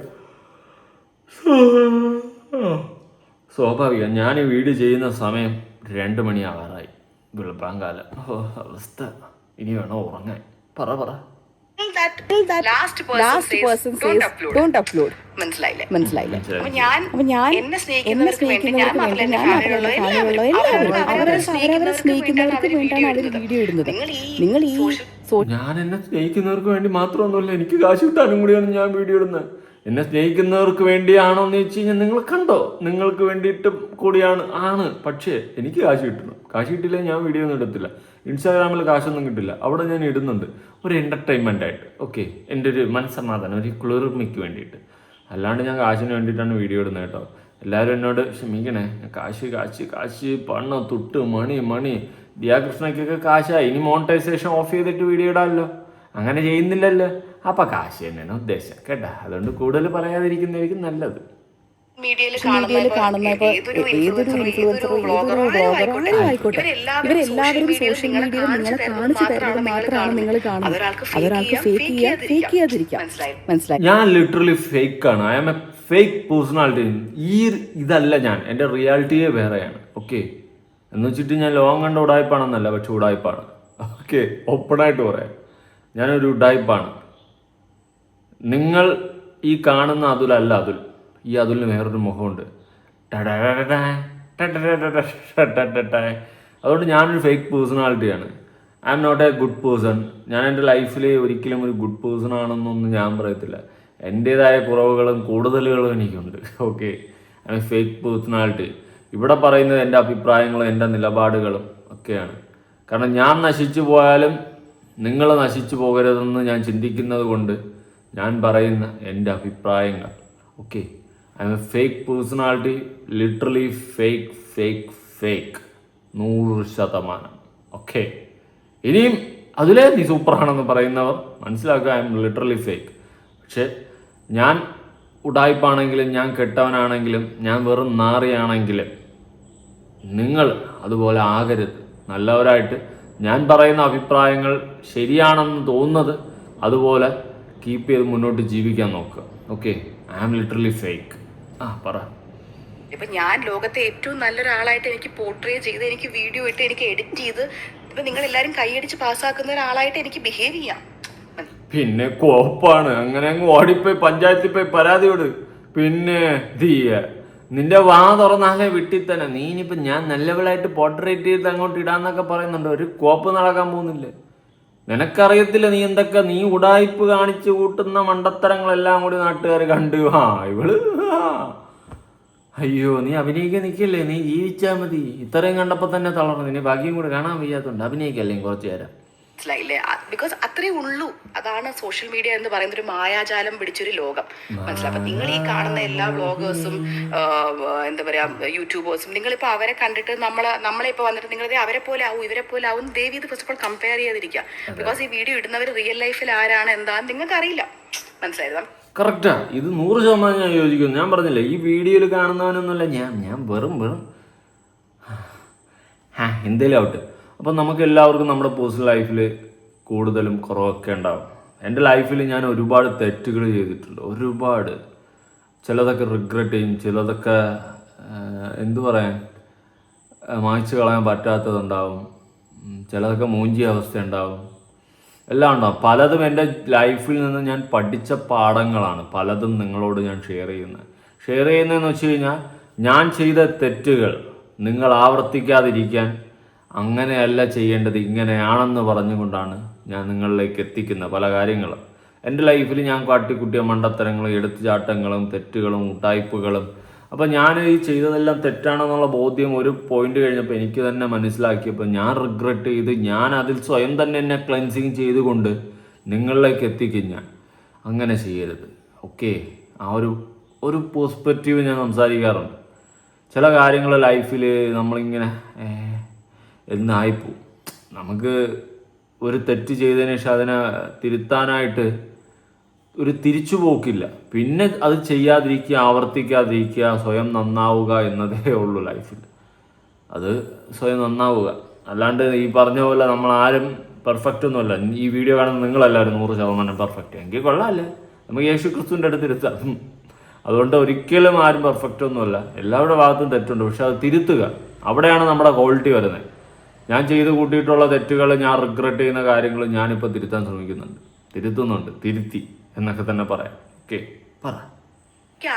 സ്വാഭാവികം. ഞാൻ ഈ വീഡിയോ ചെയ്യുന്ന സമയം 2 മണിയാവാറായി, വെളുപ്പാങ്കാലം. അവസ്ഥ, ഇനി വേണോ ഉറങ്ങാൻ? പറ മനസ്സിലായില്ലേ? അപ്പൊ ഞാൻ എന്നെ സ്നേഹിക്കുന്നവർക്ക് വേണ്ടി ഞാൻ സ്നേഹിക്കുന്നവർക്ക് വേണ്ടിയാണ് അവർ വീഡിയോ ഇടുന്നത്. നിങ്ങൾ ഈ ഞാൻ എന്നെ സ്നേഹിക്കുന്നവർക്ക് വേണ്ടി മാത്രമൊന്നുമല്ല, എനിക്ക് കാശ് കിട്ടാനും കൂടിയാണ് ഞാൻ വീഡിയോ ഇടുന്നത്. എന്നെ സ്നേഹിക്കുന്നവർക്ക് വേണ്ടിയാണോ എന്ന് വെച്ച് കഴിഞ്ഞാൽ നിങ്ങൾ കണ്ടോ, നിങ്ങൾക്ക് വേണ്ടിയിട്ട് കൂടിയാണ്. പക്ഷേ എനിക്ക് കാശ് കിട്ടണം. കാശ് കിട്ടില്ല ഞാൻ വീഡിയോ ഒന്നും ഇടത്തില്ല. ഇൻസ്റ്റാഗ്രാമിൽ കാശൊന്നും കിട്ടില്ല, അവിടെ ഞാൻ ഇടുന്നുണ്ട് ഒരു എൻ്റർടൈൻമെൻ്റ് ആയിട്ട്. ഓക്കെ, എൻ്റെ ഒരു മനസ്സമാധാനം, ഒരു കുളിർമയ്ക്ക് വേണ്ടിയിട്ട്. അല്ലാണ്ട് ഞാൻ കാശിന് വേണ്ടിയിട്ടാണ് വീഡിയോ ഇടുന്നത് കേട്ടോ. എല്ലാവരും എന്നോട് ക്ഷമിക്കണേ. കാശ് പണം തൊട്ട് മണി ദിയാകൃഷ്ണയ്ക്കൊക്കെ കാശായി. ഇനി മോണിറ്റൈസേഷൻ ഓഫ് ചെയ്തിട്ട് വീഡിയോ ഇടാമല്ലോ. അങ്ങനെ ചെയ്യുന്നില്ലല്ലോ. അപ്പം കാശ് തന്നെയാണ് ഉദ്ദേശം കേട്ടാ. അതുകൊണ്ട് കൂടുതൽ പറയാതിരിക്കുന്നതായിരിക്കും നല്ലത്. മീഡിയയിൽ കാണുന്ന ഏതൊരു ഇൻഫ്ലുവൻസറോ ബ്ലോഗറോ ആയിക്കോട്ടെ, ഇവരെല്ലാവരും സോഷ്യൽ മീഡിയയിൽ നിങ്ങളെ കാണിച്ചു തരുന്നത് മാത്രമാണ് നിങ്ങൾ കാണുന്നത്. അതൊരാൾക്ക് ഫേക്ക് ചെയ്യാതിരിക്കാം. മനസ്സിലായി? ഞാൻ ലിറ്ററലി ഫേക്കാണ്. I am a fake personality. ഇതല്ല ഞാൻ, എൻ്റെ റിയാലിറ്റിയെ വേറെയാണ്. ഓക്കെ, എന്ന് വെച്ചിട്ട് ഞാൻ ലോകം കണ്ട ഉടായ്പാണെന്നല്ല, പക്ഷെ ഉടായ്പാണ്. ഓക്കെ, ഓപ്പണായിട്ട് പറയാം, ഞാനൊരു ഉടായ്പാണ്. നിങ്ങൾ ഈ കാണുന്ന അതുലല്ല അതുൽ. ഈ അതുലിന് വേറൊരു മുഖമുണ്ട്. അതുകൊണ്ട് ഞാനൊരു ഫേക്ക് പേഴ്സണാലിറ്റിയാണ്. I am not a good person. ഞാൻ എൻ്റെ ലൈഫിൽ ഒരിക്കലും ഒരു ഗുഡ് പേഴ്സൺ ആണെന്നൊന്നും ഞാൻ പറയത്തില്ല. എൻ്റേതായ കുറവുകളും കൂടുതലുകളും എനിക്കുണ്ട്. Okay, I am A fake personality. ഇവിടെ പറയുന്നത് എൻ്റെ അഭിപ്രായങ്ങളും എൻ്റെ നിലപാടുകളും ഒക്കെയാണ്. കാരണം ഞാൻ നശിച്ചു പോയാലും നിങ്ങൾ നശിച്ചു പോകരുതെന്ന് ഞാൻ ചിന്തിക്കുന്നത് കൊണ്ട് ഞാൻ പറയുന്ന എൻ്റെ അഭിപ്രായങ്ങൾ. Okay, I am A fake personality, literally fake 100%. Okay, ഇനിയും അതിലേ നീ സൂപ്പറാണെന്ന് പറയുന്നവർ മനസ്സിലാക്കുക, ഐ എം ലിറ്ററലി ഫേക്ക്. പക്ഷെ ഞാൻ ഉടായ്പാണെങ്കിലും ഞാൻ കെട്ടവനാണെങ്കിലും ഞാൻ വെറും നാറിയാണെങ്കിലും നിങ്ങൾ അതുപോലെ ആകരുത്. നല്ലവരായിട്ട് ഞാൻ പറയുന്ന അഭിപ്രായങ്ങൾ ശരിയാണെന്ന് തോന്നുന്നത് അതുപോലെ കീപ്പ് ചെയ്ത് മുന്നോട്ട് ജീവിക്കാൻ നോക്കുക. Okay, I am literally fake. പറ. ഇപ്പൊ ഞാൻ ലോകത്തെ ഏറ്റവും നല്ലൊരാളായിട്ട് എനിക്ക് പോർട്രേ ചെയ്ത് എനിക്ക് വീഡിയോ ഇട്ട് എനിക്ക് എഡിറ്റ് ചെയ്ത് ഇപ്പൊ നിങ്ങൾ എല്ലാരും കൈയടിച്ച് പാസ്സാക്കുന്ന ഒരാളായിട്ട് എനിക്ക് ബിഹേവ് ചെയ്യാം. പിന്നെ കോപ്പാണ്, അങ്ങനെ അങ്ങ് ഓടിപ്പോയി പഞ്ചായത്തിൽ പോയി പരാതി വിട്. പിന്നെ നിന്റെ വാ തുറന്നാലേ വീട്ടിൽ തന്നെ. നീ ഇനിയിപ്പോ ഞാൻ നല്ലവളായിട്ട് പോർട്രേറ്റ് ചെയ്ത് അങ്ങോട്ട് ഇടാന്നൊക്കെ പറയുന്നുണ്ട്, ഒരു കോപ്പ് നടക്കാൻ പോകുന്നില്ലേ? നിനക്കറിയത്തില്ല നീ എന്തൊക്കെ നീ ഉടായിപ്പ് കാണിച്ചു കൂട്ടുന്ന മണ്ടത്തരങ്ങളെല്ലാം കൂടി നാട്ടുകാർ കണ്ടു. ഇവള് അയ്യോ നീ അഭിനയിക്കാൻ നിൽക്കല്ലേ, നീ ജീവിച്ചാൽ മതി. ഇത്രയും കണ്ടപ്പോൾ തന്നെ തളർന്നു. നിന്നെ ഭാഗ്യം കൂടെ കാണാൻ വയ്യാത്തതുണ്ട്, അഭിനയിക്കല്ലേ കുറച്ചു നേരം. മനസ്സിലായില്ലേ? ബിക്കോസ് അത്രേ ഉള്ളൂ. അതാണ് സോഷ്യൽ മീഡിയ എന്ന് പറയുന്ന ഒരു മായാജാലം പിടിച്ചൊരു ലോകം. മനസ്സിലായി? അപ്പൊ നിങ്ങൾ ഈ കാണുന്ന എല്ലാ വ്ളോഗേഴ്സും എന്താ പറയാ യൂട്യൂബേഴ്സും, നിങ്ങളിപ്പോ അവരെ കണ്ടിട്ട് നമ്മളെ ഇപ്പൊ വന്നിട്ട് നിങ്ങൾ അവരെ പോലെ ആവും ഇവരെ പോലെ ആവും ദയവ് ഇത് ഫസ്റ്റ് ഓഫ് ഓൾ കമ്പയർ ചെയ്യാതിരിക്കുക. ബിക്കോസ് ഈ വീഡിയോ ഇടുന്നവർ റിയൽ ലൈഫിൽ ആരാണ് എന്താന്ന് നിങ്ങൾക്ക് അറിയില്ല. മനസ്സിലായതാ? കറക്റ്റാ, ഇത് 100% ഞാൻ യോജിക്കുന്നു. ഞാൻ പറഞ്ഞില്ലേ ഈ വീഡിയോയിൽ കാണുന്നവനൊന്നുമല്ല ഞാൻ വെറും എന്തേലും ആവട്ടെ. അപ്പം നമുക്ക് എല്ലാവർക്കും നമ്മുടെ പേഴ്സണൽ ലൈഫിൽ കൂടുതലും കുറവൊക്കെ ഉണ്ടാവും. എൻ്റെ ലൈഫിൽ ഞാൻ ഒരുപാട് തെറ്റുകൾ ചെയ്തിട്ടുണ്ട്, ഒരുപാട്. ചിലതൊക്കെ റിഗ്രറ്റ് ചെയ്യും, ചിലതൊക്കെ എന്തു പറയാൻ മായ്ച്ചു കളയാൻ പറ്റാത്തതുണ്ടാവും, ചിലതൊക്കെ മൂഞ്ചിയ അവസ്ഥ ഉണ്ടാവും, എല്ലാം ഉണ്ടാവും. പലതും എൻ്റെ ലൈഫിൽ നിന്ന് ഞാൻ പഠിച്ച പാഠങ്ങളാണ് പലതും നിങ്ങളോട് ഞാൻ ഷെയർ ചെയ്യുന്നതെന്ന് വെച്ച് കഴിഞ്ഞാൽ ഞാൻ ചെയ്ത തെറ്റുകൾ നിങ്ങൾ ആവർത്തിക്കാതിരിക്കാൻ അങ്ങനെയല്ല ചെയ്യേണ്ടത്, ഇങ്ങനെയാണെന്ന് പറഞ്ഞുകൊണ്ടാണ് ഞാൻ നിങ്ങളിലേക്ക് എത്തിക്കുന്ന പല കാര്യങ്ങളും. എൻ്റെ ലൈഫിൽ ഞാൻ കാട്ടിക്കുട്ടിയ മണ്ടത്തരങ്ങളും എടുത്തുചാട്ടങ്ങളും തെറ്റുകളും ഉട്ടായ്പകളും. അപ്പം ഞാൻ ഈ ചെയ്തതെല്ലാം തെറ്റാണെന്നുള്ള ബോധ്യം ഒരു പോയിന്റ് കഴിഞ്ഞപ്പോൾ എനിക്ക് തന്നെ മനസ്സിലാക്കിയപ്പോൾ ഞാൻ റിഗ്രറ്റ് ചെയ്ത് ഞാൻ അതിൽ സ്വയം തന്നെ എന്നെ ക്ലെൻസിങ് ചെയ്തുകൊണ്ട് നിങ്ങളിലേക്ക് എത്തിക്കും. ഞാൻ അങ്ങനെ ചെയ്യരുത്. ഓക്കെ, ആ ഒരു പെർസ്പെക്റ്റീവ് ഞാൻ സംസാരിക്കാറുണ്ട്. ചില കാര്യങ്ങൾ ലൈഫിൽ നമ്മളിങ്ങനെ എന്നായിപ്പോവും. നമുക്ക് ഒരു തെറ്റ് ചെയ്തതിന് ശേഷം അതിനെ തിരുത്താനായിട്ട് ഒരു തിരിച്ചുപോക്കില്ല. പിന്നെ അത് ചെയ്യാതിരിക്കുക, ആവർത്തിക്കാതിരിക്കുക, സ്വയം നന്നാവുക എന്നതേ ഉള്ളൂ ലൈഫിൽ. അത് സ്വയം നന്നാവുക. അല്ലാണ്ട് ഈ പറഞ്ഞ പോലെ നമ്മൾ ആരും പെർഫെക്റ്റ് ഒന്നുമല്ല. ഈ വീഡിയോ കാണുന്ന നിങ്ങളെല്ലാവരും 100% പെർഫെക്റ്റ്. എങ്കിൽ കൊള്ളാമല്ലേ, നമുക്ക് യേശു ക്രിസ്തുവിൻ്റെ അടുത്ത് തിരുത്താം. അതുകൊണ്ട് ഒരിക്കലും ആരും പെർഫെക്റ്റ് ഒന്നുമല്ല, എല്ലാവരുടെ ഭാഗത്തും തെറ്റുണ്ട്. പക്ഷെ അത് തിരുത്തുക, അവിടെയാണ് നമ്മുടെ ക്വാളിറ്റി വരുന്നത്. ഞാൻ ചെയ്ത് കൂട്ടിയിട്ടുള്ള തെറ്റുകൾ, ഞാൻ റിഗ്രറ്റ് ചെയ്യുന്ന കാര്യങ്ങൾ ഞാനിപ്പോൾ തിരുത്താൻ തിരുത്തുന്നുണ്ട്, തിരുത്തി എന്നൊക്കെ തന്നെ പറയാം. ഓക്കെ, പറ.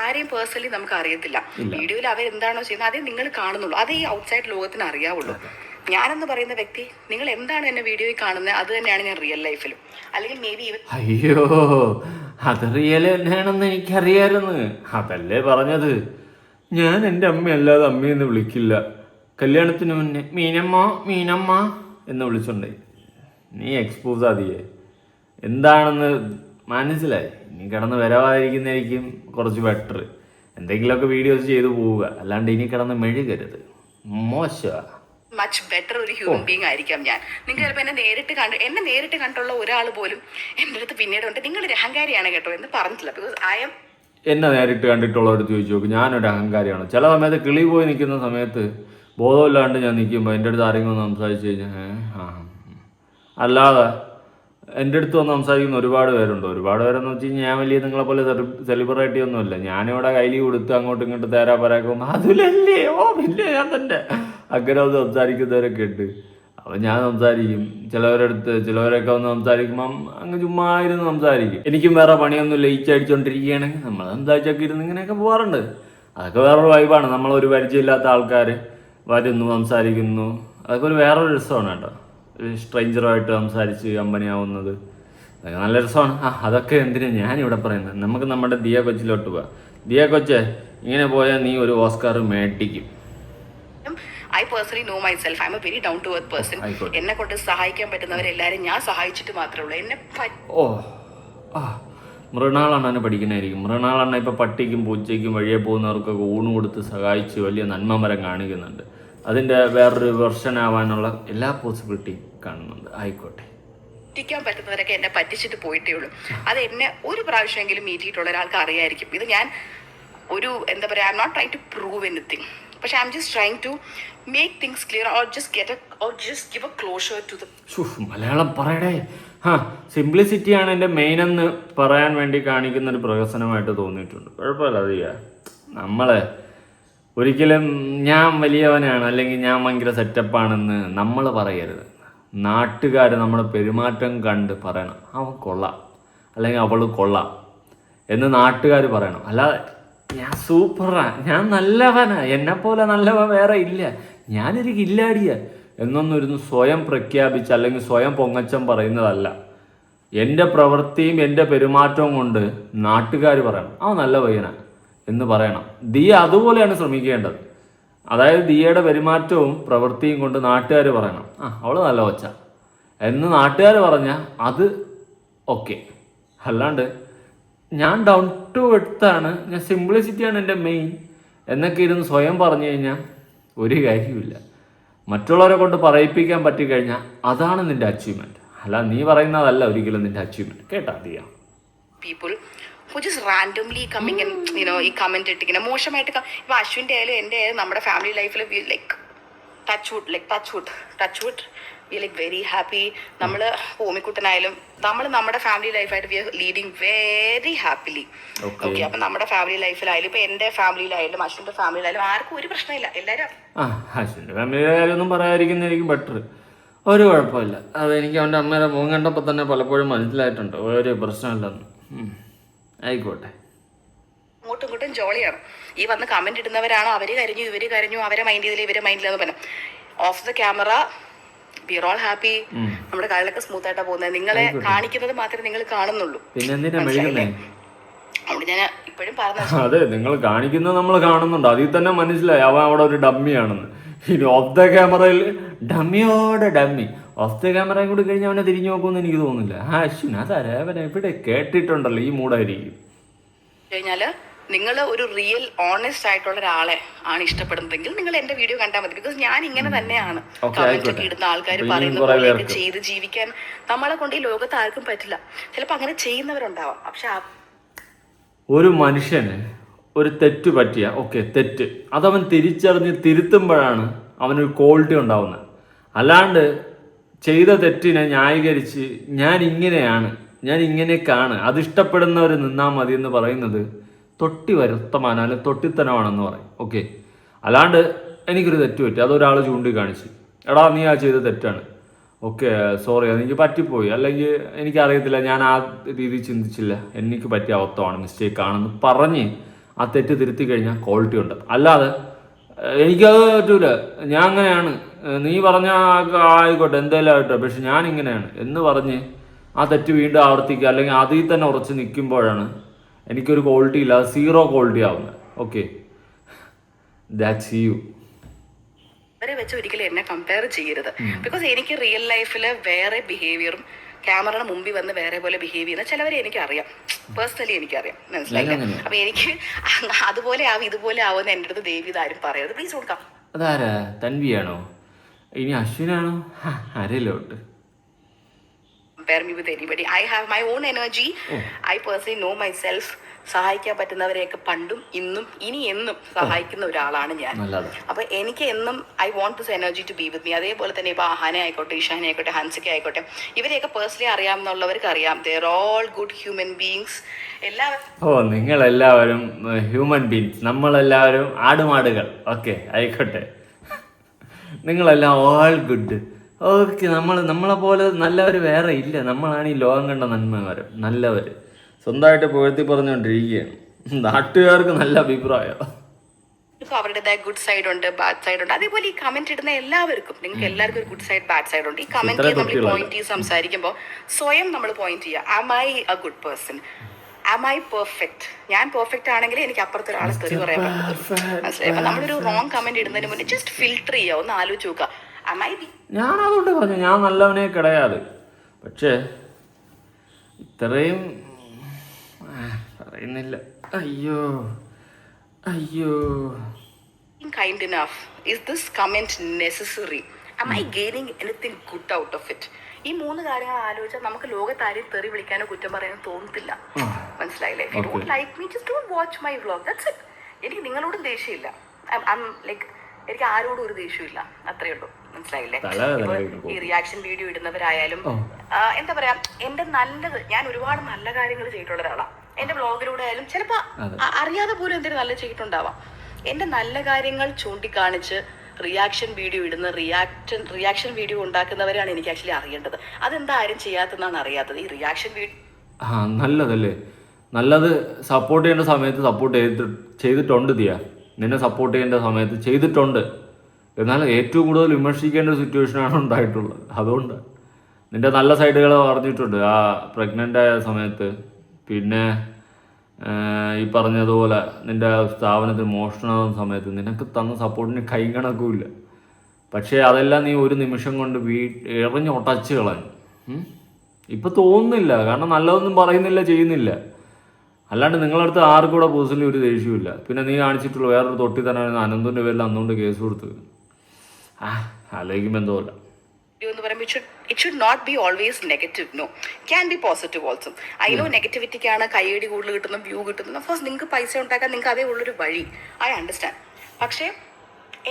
ആരെയും പേഴ്സണലി നമുക്ക് അറിയത്തില്ല. വീഡിയോയിൽ അവരെന്താണോ ചെയ്യുന്നത് അതേ നിങ്ങൾ കാണുന്നുള്ളൂ, അതേ ഈ ഔട്ട്സൈഡ് ലോകത്തിന് അറിയാവുള്ളൂ. ഞാനെന്ന് പറയുന്ന വ്യക്തി, നിങ്ങൾ എന്താണ് എന്നെ വീഡിയോയിൽ കാണുന്നത് അത് തന്നെയാണ് ഞാൻ റിയൽ ലൈഫിലും. അല്ലെങ്കിൽ മേ ബി അയ്യോ അത് റിയൽ തന്നെയാണെന്ന് എനിക്കറിയാമായിരുന്നു. അതല്ലേ പറഞ്ഞത്, ഞാൻ എൻ്റെ അമ്മയല്ലാതെ അമ്മയെന്ന് വിളിക്കില്ല. കല്യാണത്തിന് മുന്നേ മീനമ്മ എന്ന് വിളിച്ചുണ്ടേ. നീ എക്സ്പോസ് ആദിയേ എന്താണെന്ന് മനസ്സിലായി. ഇനി കിടന്ന് വരവാതിരിക്കുന്നതായിരിക്കും കുറച്ച് ബെറ്റർ. എന്തെങ്കിലുമൊക്കെ വീഡിയോസ് ചെയ്തു പോവുക, അല്ലാണ്ട് ഇനി കിടന്ന് മെഴുകരുത്, മോശമാണ്. മച്ച് ബെറ്റർ ഒരു ഹ്യൂമൻ ബീങ് ആയിരിക്കാം ഞാൻ. നിങ്ങൾ ചിലപ്പോൾ എന്നെ നേരിട്ട് കണ്ടുള്ള ഒരാൾ പോലും എൻ്റെ അടുത്ത് പിന്നീട് ഉണ്ട് നിങ്ങളൊരു അഹങ്കാരിയാണ് കേട്ടോ എന്ന് പറഞ്ഞിട്ടില്ല. ബിക്കോസ് എന്നെ നേരിട്ട് കണ്ടിട്ടുള്ളവരടുത്ത് ചോദിച്ചു നോക്കും, ഞാനൊരു അഹങ്കാരിയാണ്. ചില സമയത്ത് കിളി പോയി നിൽക്കുന്ന സമയത്ത് ബോധമില്ലാണ്ട് ഞാൻ നിൽക്കുമ്പോൾ എൻ്റെ അടുത്ത് ആരെങ്കിലും ഒന്ന് സംസാരിച്ച് കഴിഞ്ഞാൽ അല്ലാതെ എൻ്റെ അടുത്ത് വന്ന് സംസാരിക്കുന്ന ഒരുപാട് പേരുണ്ട്. ഒരുപാട് പേരെന്ന് വെച്ച് കഴിഞ്ഞാൽ ഞാൻ വലിയ നിങ്ങളെപ്പോലെ സെലിബ്രിറ്റി ഒന്നുമല്ല. ഞാനിവിടെ കയ്യിൽ കൊടുത്ത് അങ്ങോട്ടും ഇങ്ങോട്ട് തേരാ പരാക്കുമ്പോൾ അതിലല്ലേ പിന്നെ ഞാൻ തന്നെ അങ്ങനെ ഒന്ന് സംസാരിക്കുന്നവരൊക്കെ ഉണ്ട്. അപ്പം ഞാൻ സംസാരിക്കും. ചിലവരൊക്കെ വന്ന് സംസാരിക്കുമ്പം അങ്ങ് ചുമ്മാ ഇരുന്ന് സംസാരിക്കും. എനിക്കും വേറെ പണിയൊന്നും ലയിച്ചടിച്ചുകൊണ്ടിരിക്കുകയാണെങ്കിൽ നമ്മൾ സംസാരിച്ചൊക്കെ ഇരുന്ന് ഇങ്ങനെയൊക്കെ പോകാറുണ്ട്. അതൊക്കെ വേറൊരു വൈബാണ്. നമ്മളൊരു പരിചയമില്ലാത്ത ആൾക്കാർ വരുന്നു, സംസാരിക്കുന്നു, അതൊക്കെ വേറൊരു രസമാണ് കേട്ടോ. ഒരു സ്ട്രേഞ്ചറുമായിട്ട് സംസാരിച്ച് കമ്പനിയാവുന്നത് അതൊക്കെ നല്ല രസമാണ്. അതൊക്കെ എന്തിനാ ഞാനിവിടെ പറയുന്നത്. നമുക്ക് നമ്മുടെ ദിയ കൊച്ചിലോട്ട് പോവാം. ദിയ കൊച്ചെ, ഇങ്ങനെ പോയാൽ നീ ഒരു ഓസ്കാർ മേടിക്കും. I personally know myself. I am a very down to earth person. എന്നെ കൊണ്ട് സഹായിക്കാൻ പറ്റുന്നവരെല്ലാവരും ഞാൻ സഹായിച്ചിട്ട് മാത്രമേ ഉള്ളൂ. മൃണാളെണ്ണ പഠിക്കണമായിരിക്കും. മൃണാളെണ്ണ ഇപ്പോൾ പട്ടിക്കും പൂച്ചയ്ക്കും വഴിയെ പോകുന്നവർക്കൊക്കെ ഊണ് കൊടുത്ത് സഹായിച്ച് വലിയ നന്മമരം കാണിക്കുന്നുണ്ട്. അതിൻ്റെ വേറൊരു വെർഷൻ ആവാനുള്ള എല്ലാ പോസിബിലിറ്റിയും കാണുന്നുണ്ട്. ആയിക്കോട്ടെ, പറ്റിക്കാൻ പറ്റുന്നവരൊക്കെ എന്നെ പറ്റിച്ചിട്ട് പോയിട്ടേ ഉള്ളൂ. അത് എന്നെ ഒരു പ്രാവശ്യമെങ്കിലും മീറ്റ് ചെയ്തിട്ടുള്ള ഒരാൾക്ക് അറിയായിരിക്കും. ഇത് ഞാൻ എന്താ പറയുക, I am not trying to prove anything, പക്ഷെ I am just trying to make things clear or just give a closure to the. Malayalam പറയടേ. സിംപ്ലിസിറ്റിയാണ് എൻ്റെ മെയിൻ എന്ന് പറയാൻ വേണ്ടി കാണിക്കുന്ന ഒരു പ്രഹസനമായിട്ട് തോന്നിയിട്ടുണ്ട്. കുഴപ്പമില്ല, അത് ചെയ്യാം. നമ്മളെ ഒരിക്കലും ഞാൻ വലിയവനാണ് അല്ലെങ്കിൽ ഞാൻ ഭയങ്കര സെറ്റപ്പാണെന്ന് നമ്മൾ പറയരുത്. നാട്ടുകാർ നമ്മുടെ പെരുമാറ്റം കണ്ട് പറയണം അവൻ കൊള്ളാം അല്ലെങ്കിൽ അവൾ കൊള്ളാം എന്ന് നാട്ടുകാർ പറയണം. അല്ലാതെ ഞാൻ സൂപ്പറാ, ഞാൻ നല്ലവനാ, എന്നെപ്പോലെ നല്ലവൻ വേറെ ഇല്ല, ഞാനൊരു കില്ലാടിയാ എന്നൊന്നും ഇരുന്ന് സ്വയം പ്രഖ്യാപിച്ച് അല്ലെങ്കിൽ സ്വയം പൊങ്ങച്ചം പറയുന്നതല്ല. എൻ്റെ പ്രവൃത്തിയും എൻ്റെ പെരുമാറ്റവും കൊണ്ട് നാട്ടുകാർ പറയണം അവൻ നല്ല പയ്യനാ എന്ന് പറയണം. ദിയ അതുപോലെയാണ് ശ്രമിക്കേണ്ടത്. അതായത് ദിയയുടെ പെരുമാറ്റവും പ്രവൃത്തിയും കൊണ്ട് നാട്ടുകാർ പറയണം അവൾ നല്ല കൊച്ച എന്ന് നാട്ടുകാർ പറഞ്ഞാൽ അത് ഓക്കെ. അല്ലാണ്ട് ഞാൻ ഡൗൺ ടു എർത്താണ്, ഞാൻ സിംപ്ലിസിറ്റിയാണ് എൻ്റെ മെയിൻ എന്നൊക്കെ ഇരുന്ന് സ്വയം പറഞ്ഞു കഴിഞ്ഞാൽ ഒരു കാര്യമില്ല. മറ്റുള്ളവരെ കൊണ്ട് പറയിപ്പിക്കാൻ പറ്റിക്കഴിഞ്ഞാൽ അതാണ് നിൻ്റെ അച്ചീവ്മെൻറ്റ്. അല്ല നീ പറയുന്നതല്ല ഒരിക്കലും നിൻ്റെ അച്ചീവ്മെൻറ്റ്. കേട്ടാ Diya? People who just randomly coming and ഈ കമന്റ് ഇട്ടിങ്ങനെ മോശമായിട്ട് ഇപ്പൊ അശ്വിൻ്റെ ആയാലും എൻ്റെ ആയാലും നമ്മുടെ ഫാമിലി ലൈഫിൽ like touch wood we like very happy. നമ്മൾ ഓമിക്കുട്ടനായാലും നമ്മൾ നമ്മുടെ ഫാമിലി ലൈഫായിട്ട് we are leading very happily. Okay, അപ്പൊ നമ്മുടെ ഫാമിലി ലൈഫിലായാലും ഇപ്പൊ എൻ്റെ ഫാമിലിയിലായാലും അശ്വിൻ്റെ ഫാമിലിയിലായാലും ആർക്കും ഒരു പ്രശ്നമില്ല. എല്ലാവരും അശ്വിൻ്റെ ഫാമിലിയുടെ കാര്യമൊന്നും പറയാതിരിക്കുന്നതായിരിക്കും ബെറ്റർ. ഒരു കുഴപ്പമില്ല. അതെനിക്ക് അവൻ്റെ അമ്മയുടെ മുഖം കണ്ടപ്പോൾ തന്നെ പലപ്പോഴും മനസ്സിലായിട്ടുണ്ട് ഒരു പ്രശ്നമില്ലെന്ന്. ആയിക്കോട്ടെ. അങ്ങോട്ടും ഇങ്ങോട്ടും ജോളിയാണ്. ഈ വന്ന് കമന്റ് ഇടുന്നവരാണ് അവര് കരഞ്ഞു ഇവര് കരഞ്ഞു, അവരെ മൈൻഡ് ചെയ്തില്ല ഇവരെ മൈൻഡ് ചെയ്തെന്ന് പറഞ്ഞു. Off the camera we are all happy. നമ്മുടെ കാര്യങ്ങളൊക്കെ സ്മൂത്ത് ആയിട്ടാ പോകുന്നത്. നിങ്ങളെ കാണിക്കുന്നത് മാത്രമേ നിങ്ങൾ കാണുന്നുള്ളൂ. അതുകൊണ്ട് ഞാൻ ഇപ്പോഴും പറഞ്ഞു, അതെ, നിങ്ങൾ കാണിക്കുന്നത് നമ്മൾ കാണുന്നുണ്ട്. അതിൽ തന്നെ മനസ്സിലായി അവൻ അവിടെ ഒരു ഡമ്മിയാണെന്ന്. ഇനി ഓഫ് ദ ക്യാമറയിൽ ഡമ്മിയോടെ ഡമ്മി, ഓഫ് ദ ക്യാമറയും കൂടി കഴിഞ്ഞ് അവനെ തിരിഞ്ഞു നോക്കുമെന്ന് എനിക്ക് തോന്നുന്നില്ല. അശ്വിൻ അതാരെ അവനെ എവിടെ കേട്ടിട്ടുണ്ടല്ലോ, ഈ മൂടായിരിക്കും. കഴിഞ്ഞാല് നിങ്ങൾ ഒരു റിയൽ ഓണസ്റ്റ് ആയിട്ടുള്ള ഒരാളെ ആണ് ഇഷ്ടപ്പെടുന്നതെങ്കിൽ നിങ്ങൾ എന്റെ വീഡിയോ കണ്ടാൽ മതി. ബിക്കോസ് ഞാൻ ഇങ്ങനെ തന്നെയാണ്. കമന്റ് ഒക്കെ ഇടുന്ന ആൾക്കാർ പറയുന്ന പോലെയൊക്കെ ചെയ്ത് ജീവിക്കാൻ നമ്മളെ കൊണ്ട് ഈ ലോകത്ത് ആർക്കും പറ്റില്ല. ചിലപ്പോൾ അങ്ങനെ ചെയ്യുന്നവരുണ്ടാവാം. പക്ഷെ ഒരു മനുഷ്യന് ഒരു തെറ്റ് പറ്റിയ തെറ്റ് അതവൻ തിരിച്ചറിഞ്ഞ് തിരുത്തുമ്പോഴാണ് അവനൊരു ക്വാളിറ്റി ഉണ്ടാവുന്നത്. അല്ലാണ്ട് ചെയ്ത തെറ്റിനെ ന്യായീകരിച്ച് ഞാൻ ഇങ്ങനെയാണ്, ഞാൻ ഇങ്ങനെയൊക്കെയാണ്, അതിഷ്ടപ്പെടുന്നവർ നിന്നാൽ മതി എന്ന് പറയുന്നത് തൊട്ടി വരുത്തമാനം അല്ലെങ്കിൽ തൊട്ടിത്തനമാണെന്ന് പറയും. അല്ലാണ്ട് എനിക്കൊരു തെറ്റ് പറ്റി, അതൊരാൾ ചൂണ്ടിക്കാണിച്ച് എടാ നീ ആ ചെയ്ത തെറ്റാണ്, സോറി അതെനിക്ക് പറ്റിപ്പോയി, അല്ലെങ്കിൽ എനിക്കറിയത്തില്ല, ഞാൻ ആ രീതി ചിന്തിച്ചില്ല, എനിക്ക് പറ്റിയ അബദ്ധമാണ്, മിസ്റ്റേക്കാണെന്ന് പറഞ്ഞ് ആ തെറ്റ് തിരുത്തി കഴിഞ്ഞാൽ ക്വാളിറ്റി ഉണ്ട്. അല്ലാതെ എനിക്കത് പറ്റൂല, ഞാൻ അങ്ങനെയാണ്, നീ പറഞ്ഞാൽ ആയിക്കോട്ടെ എന്തായാലും ആയിട്ടോ, പക്ഷെ ഞാൻ ഇങ്ങനെയാണ് എന്ന് പറഞ്ഞ് ആ തെറ്റ് വീണ്ടും ആവർത്തിക്കുക അല്ലെങ്കിൽ അതിൽ തന്നെ ഉറച്ച് നിൽക്കുമ്പോഴാണ് എനിക്കൊരു ക്വാളിറ്റി ഇല്ല, അത് സീറോ ക്വാളിറ്റി ആവുന്നത്. That's U. അവരെ വെച്ച് ഒരിക്കലും എന്നെ കമ്പയർ ചെയ്യരുത്. ബിക്കോസ് എനിക്ക് റിയൽ ലൈഫിൽ വേറെ ബിഹേവിയറും ക്യാമറയുടെ മുമ്പിൽ വന്ന് വേറെ പോലെ ബിഹേവ് ചെയ്യുന്ന ചിലവരെ എനിക്കറിയാം, പേഴ്സണലി എനിക്കറിയാം, മനസ്സിലായില്ലേ? അപ്പൊ എനിക്ക് അതുപോലെ ആവും ഇതുപോലെ ആവുമെന്ന് എൻ്റെ അടുത്ത് ദയവ് ഇതാരും പറയരുത്, പ്ലീസ് കൊടുക്കാം. അതാരാ? തൻവിയാണോ? ഇനി അശ്വിനാണോ? ആരെയല്ലോട്ട് compare me with anybody. I have my own energy. I personally know myself. സഹായിക്കാൻ പറ്റുന്നവരെയൊക്കെ പണ്ടും ഇന്നും ഇനി എന്നും സഹായിക്കുന്ന ഒരാളാണ് ഞാൻ. അപ്പൊ എനിക്ക് എന്നും I want this energy to be with me. അതേപോലെ തന്നെ ഇപ്പൊ ആഹാന ആയിക്കോട്ടെ, ഇഷാന ആയിക്കോട്ടെ, ഹൻസിക ആയിക്കോട്ടെ, ഇവരെയൊക്കെ പേഴ്സണലി അറിയാമെന്നുള്ളവർക്ക് അറിയാം. They are all good human beings. എല്ലാവരും നിങ്ങളെല്ലാവരും ഹ്യൂമൻ ബീങ്സ്, നമ്മളെല്ലാവരും ആടുമാടുകൾ. ആയിക്കോട്ടെ, നിങ്ങളെല്ലാം ഓൾ ഗുഡ്. നമ്മളെ പോലെ നല്ലവർ വേറെ ഇല്ല. നമ്മളാണ് ഈ ലോകം കണ്ട നന്മമാരും നല്ലവർ. സ്വന്തമായിട്ട് പുകഴ്ത്തി പറഞ്ഞുകൊണ്ടിരിക്കുകയാണ്. നാട്ടുകാർക്ക് നല്ല അഭിപ്രായം. അവരുടേതായ ഗുഡ് സൈഡ് ഉണ്ട്, ബാഡ് സൈഡ് ഉണ്ട്. അതേപോലെ ഈ കമന്റ് ഇടുന്ന എല്ലാവർക്കും, നിങ്ങൾക്ക് എല്ലാവർക്കും ഒരു ഗുഡ് സൈഡ് ബാഡ് സൈഡ് ഉണ്ട്. ഈ കമന്റ് നമ്മൾ പോയിന്റ് ചെയ്ത് സംസാരിക്കുമ്പോൾ സ്വയം നമ്മൾ പോയിന്റ് ചെയ്യുക. Am I a good person? Am I perfect? ഞാൻ പെർഫെക്റ്റ് ആണെങ്കിൽ എനിക്ക് അപ്പുറത്തെ ഒരാളെ തെറി പറയാൻ പറ്റും. മനസ്സിലായി? അപ്പൊ നമ്മളൊരു റോങ് കമന്റ് ഇടുന്നതിന് മുന്നേ ജസ്റ്റ് ഫിൽട്ടർ ചെയ്യുക, ഒന്ന് ആലോചിച്ച് നോക്കുക. ഞാൻ അതുകൊണ്ട് പറഞ്ഞു ഞാൻ നല്ലവനെ കിടയാതെ, പക്ഷേ ഇത്രയും പറയുന്നില്ല. അയ്യോ kind enough? Is this comment necessary? Am I gaining anything good out of it? ഈ 3 കാര്യങ്ങൾ ആലോചിച്ചാൽ നമുക്ക് ലോകത്താരെയും തെറി വിളിക്കാനോ കുറ്റം പറയാനോ തോന്നത്തില്ല. മനസ്സിലായില്ലേ? If you don't like me, just don't watch my vlog. That's it. എനിക്ക് നിങ്ങളോടും ദേഷ്യമില്ല. എനിക്ക് ആരോടും ഒരു ദേഷ്യമില്ല, അത്രയേ ഉള്ളൂ. മനസ്സിലായില്ലേ? ഈ റിയാക്ഷൻ വീഡിയോ ഇടുന്നവരായാലും എന്താ പറയാ, എന്റെ നല്ലത്, ഞാൻ ഒരുപാട് നല്ല കാര്യങ്ങൾ ചെയ്തിട്ടുള്ള ഒരാളാണ്. എന്റെ ബ്ലോഗിലൂടെ ആയാലും ചിലപ്പോ അറിയാതെ പോലും എന്തെങ്കിലും നല്ല ചെയ്തിട്ടുണ്ടാവാം. എന്റെ നല്ല കാര്യങ്ങൾ ചൂണ്ടിക്കാണിച്ച് റിയാക്ഷൻ വീഡിയോ ഇടുന്ന റിയാക്ഷൻ വീഡിയോ ഉണ്ടാക്കുന്നവരാണ് എനിക്ക് ആക്ച്വലി അറിയേണ്ടത്. അതെന്താ ആരും ചെയ്യാത്തെന്നാണ് അറിയാത്തത്. ഈ റിയാക്ഷൻ വീഡിയോ നല്ലതല്ലേ, നല്ലത് സപ്പോർട്ട് ചെയ്യേണ്ട സമയത്ത് സപ്പോർട്ട് ചെയ്തിട്ടുണ്ട് ദിയ. നിന്നെ സപ്പോർട്ട് ചെയ്യേണ്ട സമയത്ത് ചെയ്തിട്ടുണ്ട്. എന്നാൽ ഏറ്റവും കൂടുതൽ വിമർശിക്കേണ്ട ഒരു സിറ്റുവേഷനാണ് ഉണ്ടായിട്ടുള്ളത്. അതുകൊണ്ട് നിൻ്റെ നല്ല സൈഡുകൾ പറഞ്ഞിട്ടുണ്ട് ആ പ്രഗ്നൻ്റ് ആയ സമയത്ത്. പിന്നെ ഈ പറഞ്ഞതുപോലെ നിൻ്റെ സ്ഥാപനത്തിൽ മോഷണമാകുന്ന സമയത്ത് നിനക്ക് തന്ന സപ്പോർട്ടിന് കൈ കണക്കുമില്ല. പക്ഷേ അതെല്ലാം നീ ഒരു നിമിഷം കൊണ്ട് എറിഞ്ഞൊട്ടച്ച് കളഞ്ഞു. ഇപ്പം തോന്നുന്നില്ല, കാരണം നല്ലതൊന്നും പറയുന്നില്ല, ചെയ്യുന്നില്ല. അല്ലാണ്ട് നിങ്ങളടുത്ത് ആർക്കും കൂടെ പേഴ്സണലി ഒരു ദേഷ്യമില്ല. പിന്നെ നീ കാണിച്ചിട്ടുള്ള വേറൊരു തൊട്ടി തന്നെ അനന്തുവിൻ്റെ പേരിൽ അന്നുകൊണ്ട് കേസ് കൊടുത്തത് ആലോചിക്കുമ്പോൾ എന്തോല്ല. എന്ന് പറയുമ്പോൾ it should not be always negative. No, can be positive also. I know നെഗറ്റിവിറ്റിക്കാണ് കൈയടി കൂടുതൽ കിട്ടുന്ന, വ്യൂ കിട്ടുന്നത്. ഓഫ് കോഴ്സ് നിങ്ങൾക്ക് പൈസ ഉണ്ടാക്കാൻ നിങ്ങൾക്ക് അതേ ഉള്ളൊരു വഴി, ഐ അണ്ടർസ്റ്റാൻഡ്. പക്ഷേ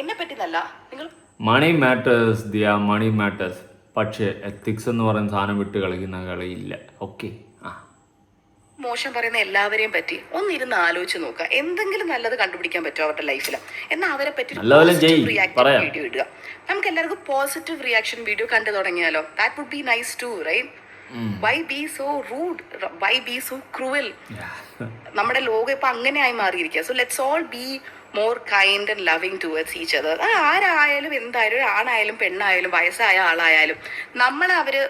എന്നെ പറ്റി നല്ല നിങ്ങൾ മണി മാറ്റേഴ്സ് ദിയ, മണി മാറ്റേഴ്സ്. പക്ഷേ എത്തിക്സ് എന്ന് പറയുന്ന സാധനം വിട്ട് കളിക്കുന്ന കളിയില്ല. ഓക്കെ, മോശം പറയുന്ന എല്ലാവരെയും പറ്റി ഒന്നിരുന്ന് ആലോചിച്ച് നോക്കുക. എന്തെങ്കിലും നല്ലത് കണ്ടുപിടിക്കാൻ പറ്റുമോ അവരുടെ ലൈഫിൽ? എന്നാൽ അവരെ പറ്റി റിയാക്ഷൻ വീഡിയോ ഇടുക. നമുക്ക് എല്ലാവർക്കും പോസിറ്റീവ് റിയാക്ഷൻ വീഡിയോ കണ്ടു തുടങ്ങിയാലോ? That would be nice too, right? Why be so rude, why be so cruel? നമ്മുടെ ലോകം ഇപ്പൊ അങ്ങനെയായി മാറിയിരിക്കുക. So let's all be more kind and loving towards each other. ആരായാലും എന്തായാലും, ഒരു ആണായാലും പെണ്ണായാലും വയസ്സായ ആളായാലും നമ്മളെ അവര്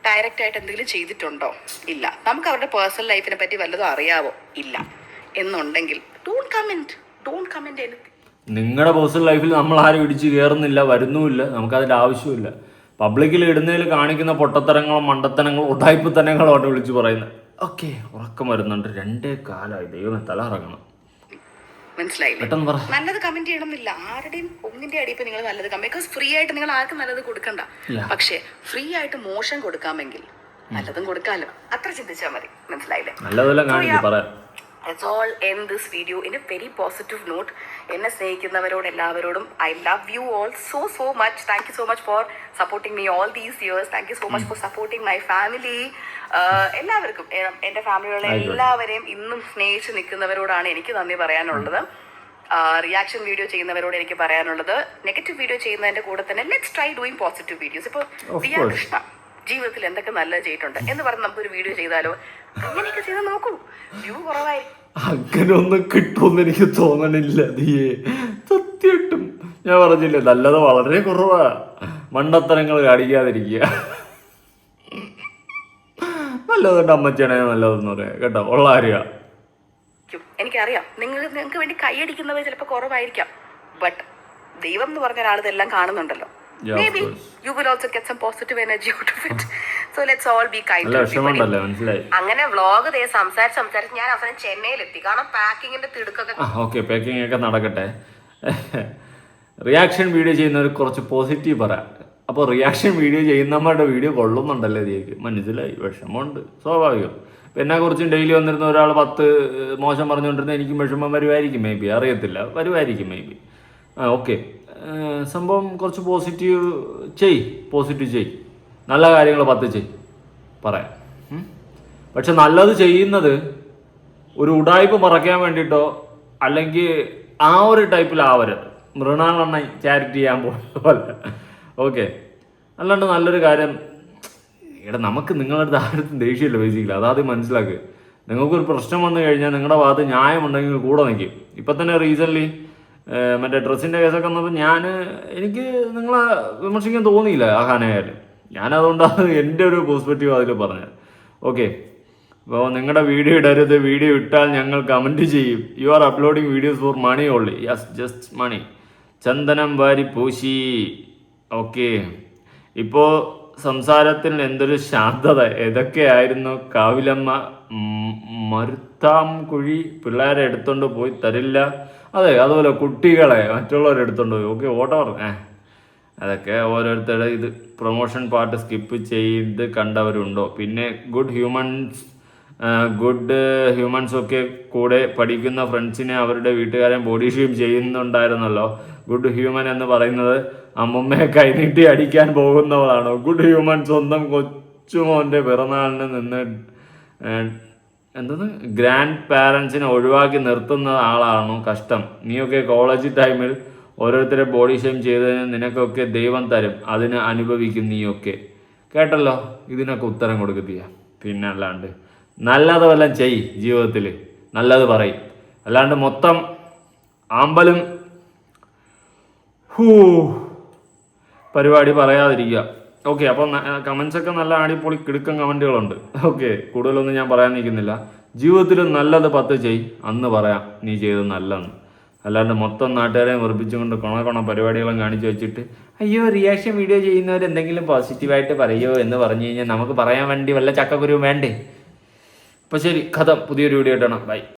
ഡയറക്റ്റ് ആയിട്ട് എന്തെങ്കിലും ചെയ്തിട്ടുണ്ടോ? ഇല്ല. നമുക്ക് അവരുടെ പേഴ്സണൽ ലൈഫിനെ പറ്റി വല്ലതും അറിയാവോ? ഇല്ല. എന്നുണ്ടെങ്കിൽ ഡോണ്ട് കമന്റ് എനിത്തിങ്. നിങ്ങളുടെ പേഴ്സണൽ ലൈഫിൽ നമ്മൾ ആരും ഇടിച്ച് കയറുന്നില്ല, വരുന്നുമില്ല, നമുക്കതിൻ്റെ ആവശ്യമില്ല. പബ്ലിക്കിൽ ഇടുന്നതിൽ കാണിക്കുന്ന പൊട്ടത്തരങ്ങളും മണ്ടത്തനങ്ങളും ഉടായ്പത്തനങ്ങളുമാണ് വിളിച്ച് പറയുന്നത്. ഓക്കെ, ഉറക്കം വരുന്നുണ്ട്, 2 കാലമായി, ദൈവം തല ഇറങ്ങണം. മനസ്സിലായില്ലേ? നല്ലത് കമന്റ് ചെയ്യണമെന്നില്ല. ആരുടെയും ഒന്നിന്റെ അടിയിൽ നിങ്ങൾ നല്ലത് കമന്റ്, ബിക്കോസ് ഫ്രീ ആയിട്ട് നിങ്ങൾ ആർക്കും നല്ലത് കൊടുക്കണ്ട. പക്ഷെ ഫ്രീ ആയിട്ട് മോശം കൊടുക്കാമെങ്കിൽ നല്ലതും കൊടുക്കാമല്ലോ. അത്ര ചിന്തിച്ചാൽ മതി. മനസ്സിലായില്ലേ? Let's all end this video in a very positive note. എന്നെ സ്നേഹിക്കുന്നവരോട് എല്ലാവരോടും I love you all so much. Thank you so much for supporting me all these years. Thank you so much for supporting my family. എല്ലാവർക്കും, എൻ്റെ ഫാമിലിയുള്ള എല്ലാവരെയും ഇന്നും സ്നേഹിച്ച് നിൽക്കുന്നവരോടാണ് എനിക്ക് നന്ദി പറയാനുള്ളത്. റിയാക്ഷൻ വീഡിയോ ചെയ്യുന്നവരോട് എനിക്ക് പറയാനുള്ളത്, നെഗറ്റീവ് വീഡിയോ ചെയ്യുന്നതിന്റെ കൂടെ തന്നെ let's try doing positive videos. ഇപ്പോൾ ദിയ കൃഷ്ണ ജീവിതത്തിൽ എന്തൊക്കെ നല്ലത് ചെയ്തിട്ടുണ്ട് എന്ന് പറഞ്ഞ് നമുക്കൊരു വീഡിയോ ചെയ്താലോ? അങ്ങനെയൊക്കെ ചെയ്താൽ നോക്കൂ, വ്യൂ കുറവായിരിക്കും. അങ്ങനെ ഒന്നും കിട്ടുമെന്ന് എനിക്ക് തോന്നണില്ല ദിയേ, സത്യമായിട്ടും. ഞാൻ പറഞ്ഞില്ലേ, നല്ലത് വളരെ കുറവാ. മണ്ടത്തരങ്ങൾ കാണിക്കാതിരിക്കുക. നല്ലതുണ്ട് അമ്മച്ചാണേ നല്ലതെന്ന് പറയാം കേട്ടോ, ഉള്ള അറിയാം. എനിക്കറിയാം നിങ്ങൾക്ക് വേണ്ടി കൈയടിക്കുന്നവർ ചിലപ്പോൾ കുറവായിരിക്കാം. ബട്ട് ദൈവം എന്ന് പറഞ്ഞ ഒരാൾ ഇതെല്ലാം കാണുന്നുണ്ടല്ലോ. Maybe you will also get some positive energy out of it. So let's all be kind to everybody. അങ്ങനെ വ്ളോഗ് സംസാരിച്ച് ഞാൻ അവസാനം ചെന്നൈയിലെത്തി. കാരണം പാക്കിങ്ങിന്റെ തിടുക്കൊക്കെ. ഓക്കെ, പാക്കിംഗ് ഒക്കെ നടക്കട്ടെ. റിയാക്ഷൻ വീഡിയോ ചെയ്യുന്നവർ കുറച്ച് പോസിറ്റീവ് പറയാം. അപ്പോൾ റിയാക്ഷൻ വീഡിയോ ചെയ്യുന്നവരുടെ വീഡിയോ കൊള്ളുന്നുണ്ടല്ലേ ഇതിലേക്ക്, മനസ്സിലായി? വിഷമമുണ്ട്, സ്വാഭാവികം. പിന്നെ കുറിച്ചും ഡെയിലി വന്നിരുന്ന ഒരാൾ 10 മോശം പറഞ്ഞുകൊണ്ടിരുന്ന എനിക്കും വിഷമം വരുമായിരിക്കും, മേ ബി, അറിയത്തില്ല, വരുമായിരിക്കും മേ ബി. ഓക്കെ, സംഭവം കുറച്ച് പോസിറ്റീവ് ചെയ്, നല്ല കാര്യങ്ങൾ 10 ചെയ്, പറയാം. പക്ഷെ നല്ലത് ചെയ്യുന്നത് ഒരു ഉടായ്പ മറയ്ക്കാൻ വേണ്ടിയിട്ടോ അല്ലെങ്കിൽ ആ ഒരു ടൈപ്പിലാവരുത്. മൃണാളെണ്ണ ചാരിറ്റി ചെയ്യാൻ പോലെ. ഓക്കെ, അല്ലാണ്ട് നല്ലൊരു കാര്യം. നമുക്ക് നിങ്ങളുടെ അടുത്ത് ആരും ദേഷ്യമില്ല ബേസിക്കലി, അതാദ്യം മനസ്സിലാക്കുക. നിങ്ങൾക്കൊരു പ്രശ്നം വന്നു കഴിഞ്ഞാൽ നിങ്ങളുടെ ഭാഗത്ത് ന്യായമുണ്ടെങ്കിൽ കൂടെ നിൽക്കും. ഇപ്പം തന്നെ റീസെൻ്റ്ലി മറ്റേ ഡ്രസ്സിൻ്റെ കേസൊക്കെ വന്നപ്പോൾ എനിക്ക് നിങ്ങളെ വിമർശിക്കാൻ തോന്നിയില്ല ആ ഖാനായാലും. ഞാനതുകൊണ്ടാണ് എൻ്റെ ഒരു പെർസ്പെക്റ്റീവ് അതിൽ പറഞ്ഞത്. ഓക്കെ, അപ്പോൾ നിങ്ങളുടെ വീഡിയോ ഇടരുത്, വീഡിയോ ഇട്ടാൽ ഞങ്ങൾ കമൻറ്റ് ചെയ്യും. You are uploading videos for money only. Yes, just money. ചന്ദനം വാരി പൂശി. ഓക്കെ, ഇപ്പോൾ സംസാരത്തിൽ എന്തൊരു ശാന്തത. ഏതൊക്കെയായിരുന്നു കാവിലമ്മ മരുത്താം കുഴി, പിള്ളേരെ എടുത്തോണ്ട് പോയി തരില്ല. അതെ, അതുപോലെ കുട്ടികളെ മറ്റുള്ളവരെ എടുത്തോണ്ട് പോയി. ഓക്കെ, വോട്ടവർ. അതൊക്കെ ഓരോരുത്തരുടെ ഇത് പ്രൊമോഷൻ പാർട്ട് സ്കിപ്പ് ചെയ്ത് കണ്ടവരുണ്ടോ? പിന്നെ ഗുഡ് ഹ്യൂമൻസ് ഒക്കെ കൂടെ പഠിക്കുന്ന ഫ്രണ്ട്സിനെ അവരുടെ വീട്ടുകാരൻ ബോഡി ഷെയിം ചെയ്യുന്നുണ്ടായിരുന്നല്ലോ. ഗുഡ് ഹ്യൂമൻ എന്ന് പറയുന്നത് അമ്മമ്മയെ കൈനീട്ടി അടിക്കാൻ പോകുന്നവളാണോ? ഗുഡ് ഹ്യൂമൻ സ്വന്തം കൊച്ചുമോൻ്റെ പിറന്നാളിന് നിന്ന് ഗ്രാൻഡ് പാരൻസിനെ ഒഴിവാക്കി നിർത്തുന്ന ആളാണോ? കഷ്ടം. നീയൊക്കെ കോളേജ് ടൈമിൽ ഓരോരുത്തരെ ബോഡി ഷെയിം ചെയ്തതിന് നിനക്കൊക്കെ ദൈവം തരും, അതിന് അനുഭവിക്കും നീയൊക്കെ. കേട്ടല്ലോ, ഇതിനൊക്കെ ഉത്തരം കൊടുക്കത്തിയ. പിന്നെ അല്ലാണ്ട് നല്ലത് വല്ലതും ചെയ് ജീവിതത്തിൽ, നല്ലത് പറയും. അല്ലാണ്ട് മൊത്തം ആമ്പലും പരിപാടി പറയാതിരിക്കുക. ഓക്കെ, അപ്പം കമൻസൊക്കെ നല്ല അടിപൊളി കിടുക്കൻ കമൻറ്റുകളുണ്ട്. ഓക്കെ, കൂടുതലൊന്നും ഞാൻ പറയാൻ നിൽക്കുന്നില്ല. ജീവിതത്തിൽ നല്ലത് 10 ചെയ്, അന്ന് പറയാം നീ ചെയ്തത് നല്ലതെന്ന്. അല്ലാണ്ട് മൊത്തം നാട്ടുകാരെ വെറുപ്പിച്ചുകൊണ്ട് കൊണ പരിപാടികളും കാണിച്ചു വെച്ചിട്ട് അയ്യോ റിയാക്ഷൻ വീഡിയോ ചെയ്യുന്നവർ എന്തെങ്കിലും പോസിറ്റീവായിട്ട് പറയുമോ എന്ന് പറഞ്ഞു കഴിഞ്ഞാൽ നമുക്ക് പറയാൻ വേണ്ടി വല്ല ചക്കക്കുരുവും വേണ്ടേ? അപ്പോൾ ശരി, കഥ പുതിയൊരു വീഡിയോ ഇടണം. ബൈ.